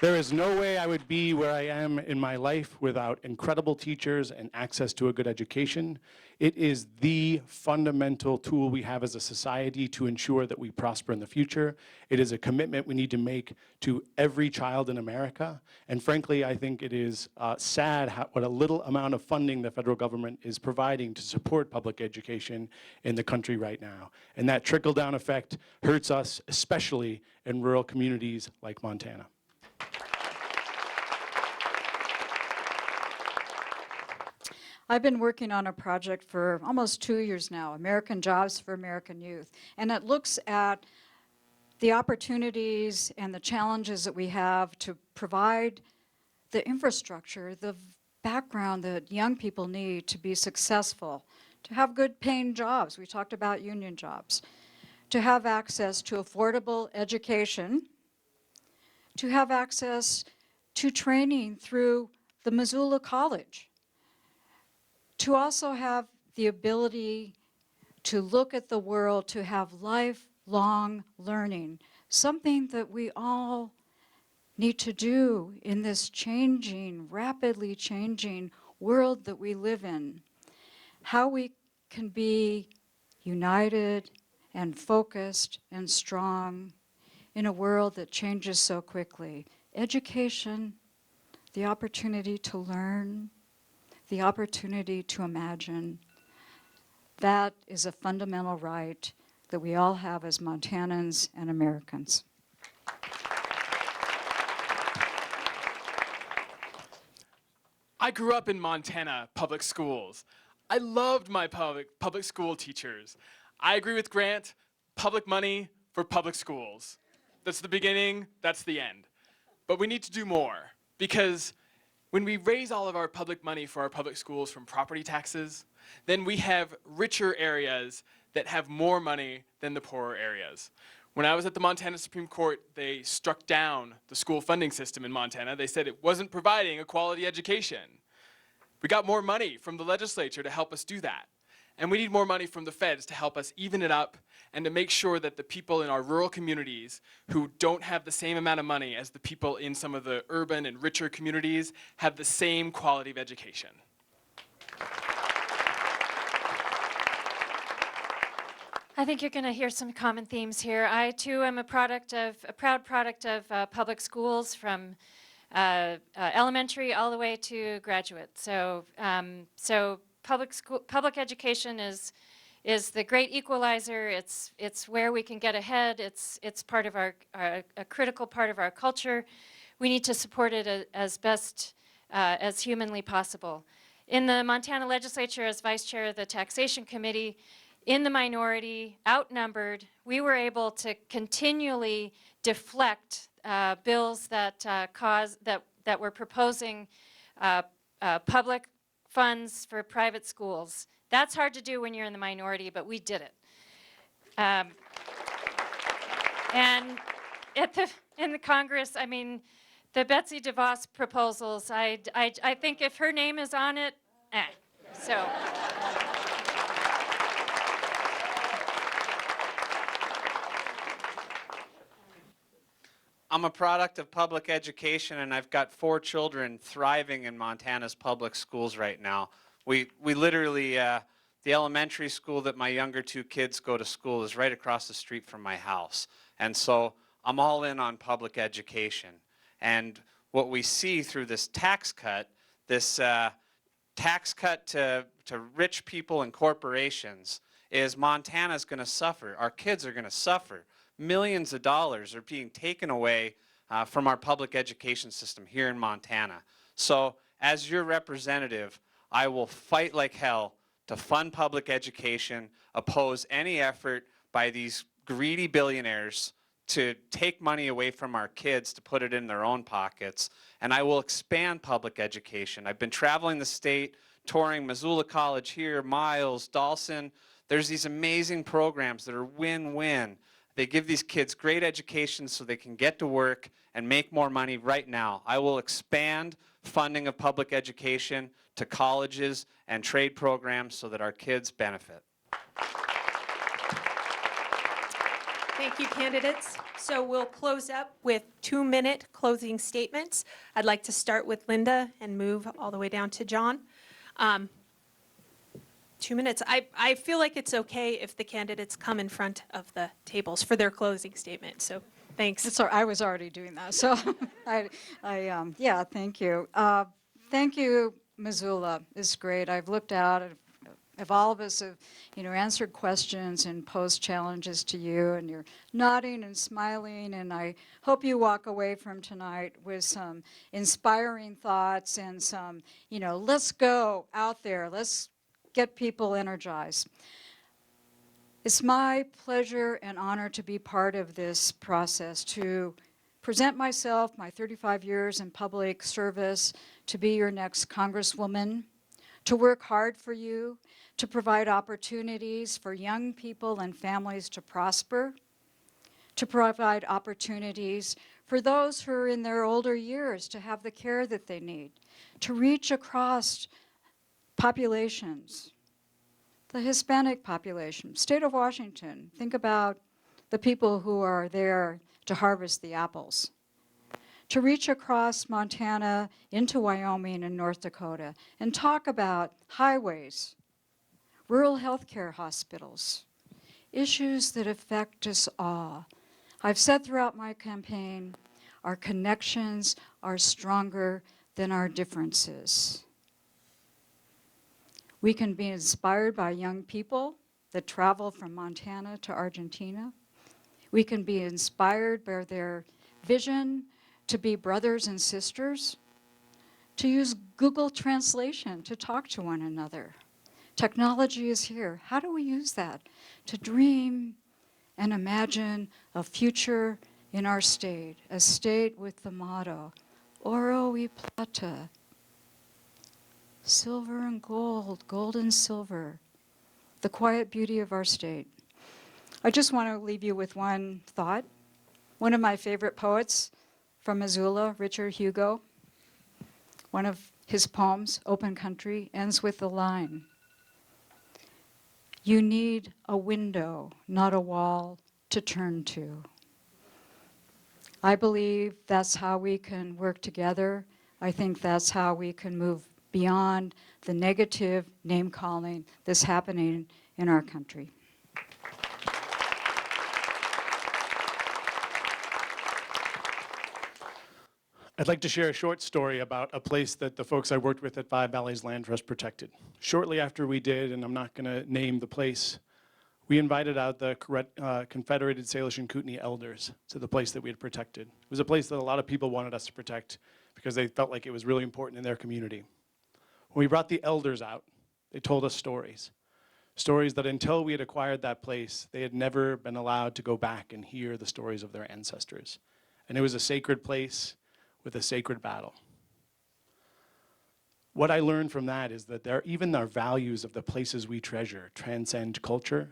There is no way I would be where I am in my life without incredible teachers and access to a good education. It is the fundamental tool we have as a society to ensure that we prosper in the future. It is a commitment we need to make to every child in America. And frankly, I think it is sad what a little amount of funding the federal government is providing to support public education in the country right now. And that trickle-down effect hurts us, especially in rural communities like Montana. I've been working on a project for almost 2 years now, American Jobs for American Youth, and it looks at the opportunities and the challenges that we have to provide the infrastructure, the background that young people need to be successful, to have good paying jobs. We talked about union jobs, to have access to affordable education, to have access to training through the Missoula College, to also have the ability to look at the world, to have lifelong learning, something that we all need to do in this changing, rapidly changing world that we live in. How we can be united and focused and strong in a world that changes so quickly. Education, the opportunity to learn, the opportunity to imagine, that is a fundamental right that we all have as Montanans and Americans. I grew up in Montana public schools. I loved my public school teachers. I agree with Grant, public money for public schools. That's the beginning, that's the end. But we need to do more, because when we raise all of our public money for our public schools from property taxes, then we have richer areas that have more money than the poorer areas. When I was at the Montana Supreme Court, they struck down the school funding system in Montana. They said it wasn't providing a quality education. We got more money from the legislature to help us do that. And we need more money from the feds to help us even it up and to make sure that the people in our rural communities who don't have the same amount of money as the people in some of the urban and richer communities have the same quality of education. I think you're going to hear some common themes here. I too am a proud product of public schools from elementary all the way to graduate. So public education is is the great equalizer. It's where we can get ahead. It's part of a critical part of our culture. We need to support it as best as humanly possible. In the Montana legislature, as vice chair of the taxation committee, in the minority, outnumbered, we were able to continually deflect bills that that were proposing public funds for private schools. That's hard to do when you're in the minority, but we did it. And in the Congress, I mean, the Betsy DeVos proposals, I think if her name is on it, so. I'm a product of public education, and I've got 4 children thriving in Montana's public schools right now. We literally, the elementary school that my younger 2 kids go to school is right across the street from my house. And so I'm all in on public education. And what we see through this tax cut to rich people and corporations is Montana's going to suffer. Our kids are going to suffer. Millions of dollars are being taken away from our public education system here in Montana. So as your representative, I will fight like hell to fund public education, oppose any effort by these greedy billionaires to take money away from our kids to put it in their own pockets, and I will expand public education. I've been traveling the state, touring Missoula College here, Miles, Dawson. There's these amazing programs that are win-win. They give these kids great education so they can get to work and make more money right now. I will expand funding of public education to colleges and trade programs so that our kids benefit. Thank you, candidates. So we'll close up with 2-minute closing statements. I'd like to start with Lynda and move all the way down to John. 2 minutes. I feel like it's okay if the candidates come in front of the tables for their closing statement. So thanks. I was already doing that. So yeah, thank you. Thank you, Missoula. It's great. I've looked out. If all of us have, answered questions and posed challenges to you, and you're nodding and smiling, and I hope you walk away from tonight with some inspiring thoughts and some, let's go out there, let's get people energized. It's my pleasure and honor to be part of this process, to present myself, my 35 years in public service, to be your next Congresswoman, to work hard for you, to provide opportunities for young people and families to prosper, to provide opportunities for those who are in their older years to have the care that they need, to reach across populations, the Hispanic population, state of Washington. Think about the people who are there to harvest the apples. To reach across Montana into Wyoming and North Dakota and talk about highways, rural healthcare hospitals, issues that affect us all. I've said throughout my campaign, our connections are stronger than our differences. We can be inspired by young people that travel from Montana to Argentina. We can be inspired by their vision to be brothers and sisters, to use Google Translation to talk to one another. Technology is here. How do we use that to dream and imagine a future in our state, a state with the motto, Oro y Plata, silver and gold, gold and silver, the quiet beauty of our state. I just want to leave you with one thought. One of my favorite poets from Missoula, Richard Hugo, one of his poems, Open Country, ends with the line, "You need a window, not a wall, to turn to." I believe that's how we can work together. I think that's how we can move beyond the negative name-calling that's happening in our country. I'd like to share a short story about a place that the folks I worked with at Five Valleys Land Trust protected. Shortly after we did, and I'm not going to name the place, We invited out the Confederated Salish and Kootenai elders to the place that we had protected. It was a place that a lot of people wanted us to protect because they felt like it was really important in their community. When we brought the elders out, they told us stories. Stories that until we had acquired that place, they had never been allowed to go back and hear the stories of their ancestors. And it was a sacred place with a sacred battle. What I learned from that is that even our values of the places we treasure transcend culture,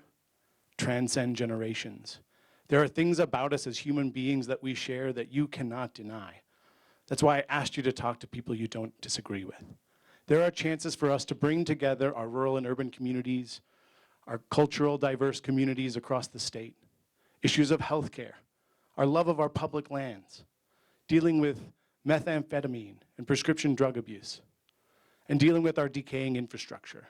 transcend generations. There are things about us as human beings that we share that you cannot deny. That's why I asked you to talk to people you don't disagree with. There are chances for us to bring together our rural and urban communities, our cultural diverse communities across the state, issues of healthcare, our love of our public lands, dealing with methamphetamine and prescription drug abuse, and dealing with our decaying infrastructure.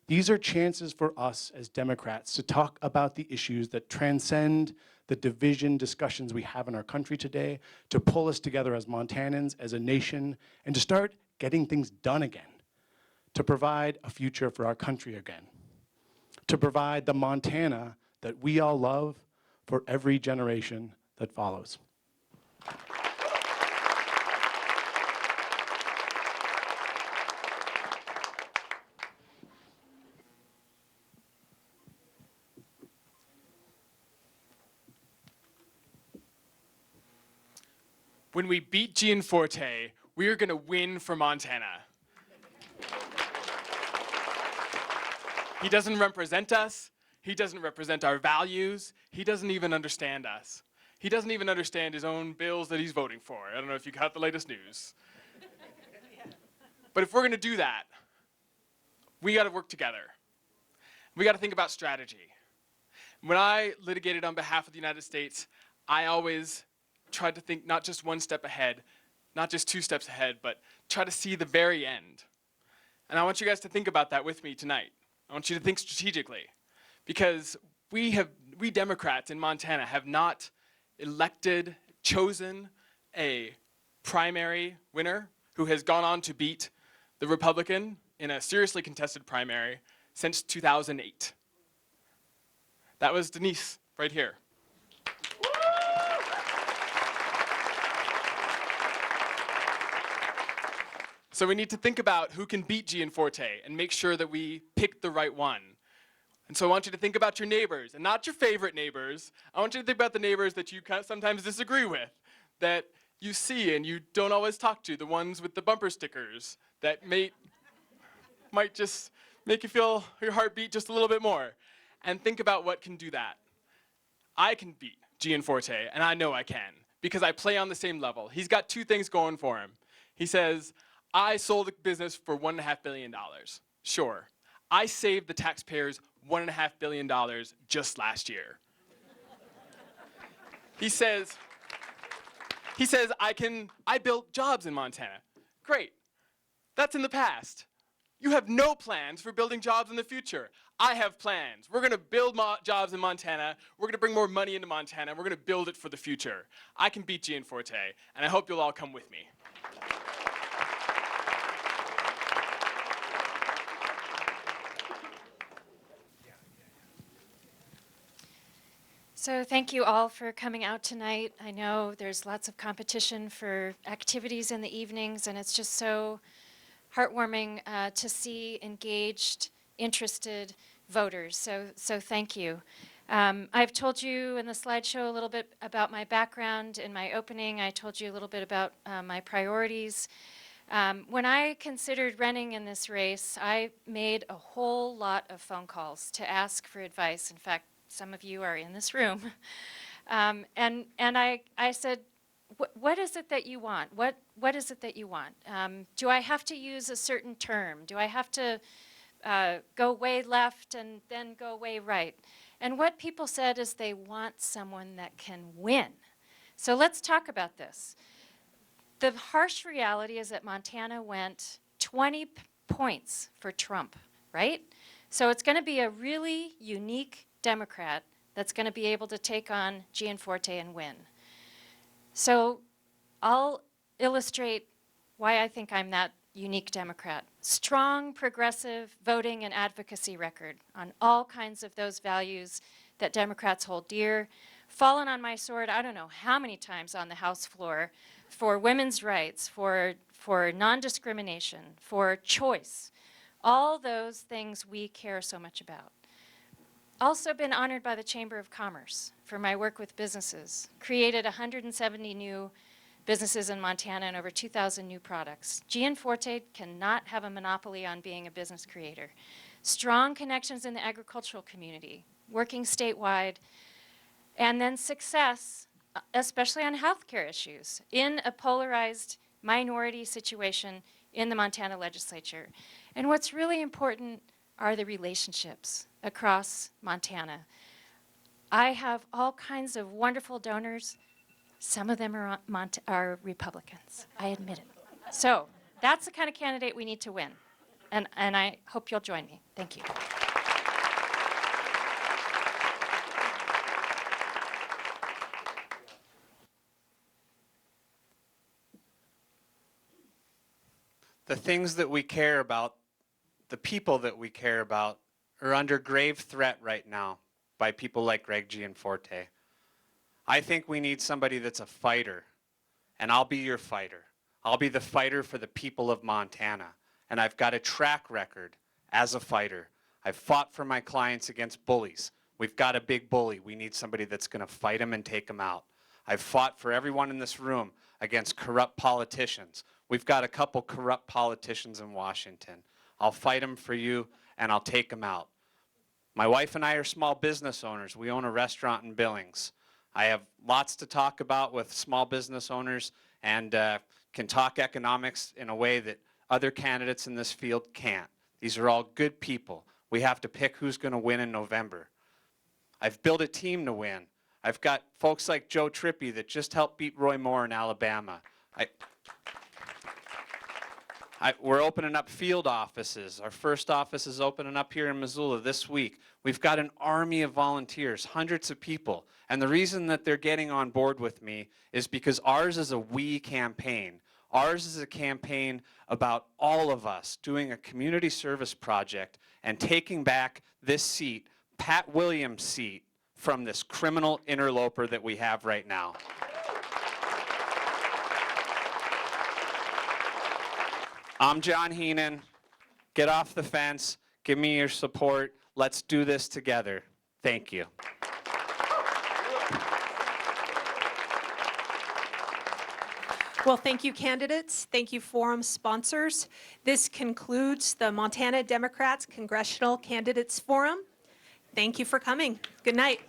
These are chances for us as Democrats to talk about the issues that transcend the division discussions we have in our country today, to pull us together as Montanans, as a nation, and to start getting things done again, to provide a future for our country again, to provide the Montana that we all love for every generation that follows. When we beat Gianforte, we are going to win for Montana. He doesn't represent us. He doesn't represent our values. He doesn't even understand us. He doesn't even understand his own bills that he's voting for. I don't know if you got the latest news. But if we're going to do that, we got to work together. We got to think about strategy. When I litigated on behalf of the United States, I always tried to think not just one step ahead, not just 2 steps ahead, but try to see the very end. And I want you guys to think about that with me tonight. I want you to think strategically, because we Democrats in Montana have not chosen a primary winner who has gone on to beat the Republican in a seriously contested primary since 2008. That was Denise right here. So we need to think about who can beat Gianforte and make sure that we pick the right one. And so I want you to think about your neighbors, and not your favorite neighbors. I want you to think about the neighbors that you sometimes disagree with, that you see and you don't always talk to, the ones with the bumper stickers that might just make you feel your heart beat just a little bit more. And think about what can do that. I can beat Gianforte, and I know I can, because I play on the same level. He's got 2 things going for him. He says, I sold the business for $1.5 billion. Sure. I saved the taxpayers $1.5 billion just last year. He says, I built jobs in Montana. Great. That's in the past. You have no plans for building jobs in the future. I have plans. We're going to build jobs in Montana. We're going to bring more money into Montana. We're going to build it for the future. I can beat Gianforte, and I hope you'll all come with me. So thank you all for coming out tonight. I know there's lots of competition for activities in the evenings, and it's just so heartwarming to see engaged, interested voters. So thank you. I've told you in the slideshow a little bit about my background. In my opening, I told you a little bit about my priorities. When I considered running in this race, I made a whole lot of phone calls to ask for advice. In fact, some of you are in this room. And I said, what is it that you want? What is it that you want? Do I have to use a certain term? Do I have to go way left and then go way right? And what people said is they want someone that can win. So let's talk about this. The harsh reality is that Montana went 20 points for Trump, right? So it's going to be a really unique Democrat that's going to be able to take on Gianforte and win. So I'll illustrate why I think I'm that unique Democrat. strong progressive voting and advocacy record on all kinds of those values that Democrats hold dear, fallen on my sword I don't know how many times on the House floor for women's rights, for non-discrimination, for choice, all those things we care so much about. Also been honored by the Chamber of Commerce for my work with businesses, created 170 new businesses in Montana and over 2,000 new products. Gianforte cannot have a monopoly on being a business creator. Strong connections in the agricultural community, working statewide, and then success, especially on healthcare issues, in a polarized minority situation in the Montana legislature. And what's really important are the relationships across Montana. I have all kinds of wonderful donors. Some of them are Republicans, I admit it. So that's the kind of candidate we need to win. And I hope you'll join me. Thank you. The things that we care about, the people that we care about, are under grave threat right now by people like Greg Gianforte. I think we need somebody that's a fighter, and I'll be your fighter. I'll be the fighter for the people of Montana, and I've got a track record as a fighter. I've fought for my clients against bullies. We've got a big bully. We need somebody that's going to fight him and take him out. I've fought for everyone in this room against corrupt politicians. We've got a couple corrupt politicians in Washington. I'll fight them for you, and I'll take them out. My wife and I are small business owners. We own a restaurant in Billings. I have lots to talk about with small business owners and can talk economics in a way that other candidates in this field can't. These are all good people. We have to pick who's going to win in November. I've built a team to win. I've got folks like Joe Trippi that just helped beat Roy Moore in Alabama. We're opening up field offices. Our first office is opening up here in Missoula this week. We've got an army of volunteers, hundreds of people. And the reason that they're getting on board with me is because ours is a we campaign. Ours is a campaign about all of us doing a community service project and taking back this seat, Pat Williams' seat, from this criminal interloper that we have right now. I'm John Heenan. Get off the fence. Give me your support. Let's do this together. Thank you. Well, thank you, candidates. Thank you, forum sponsors. This concludes the Montana Democrats Congressional Candidates Forum. Thank you for coming. Good night.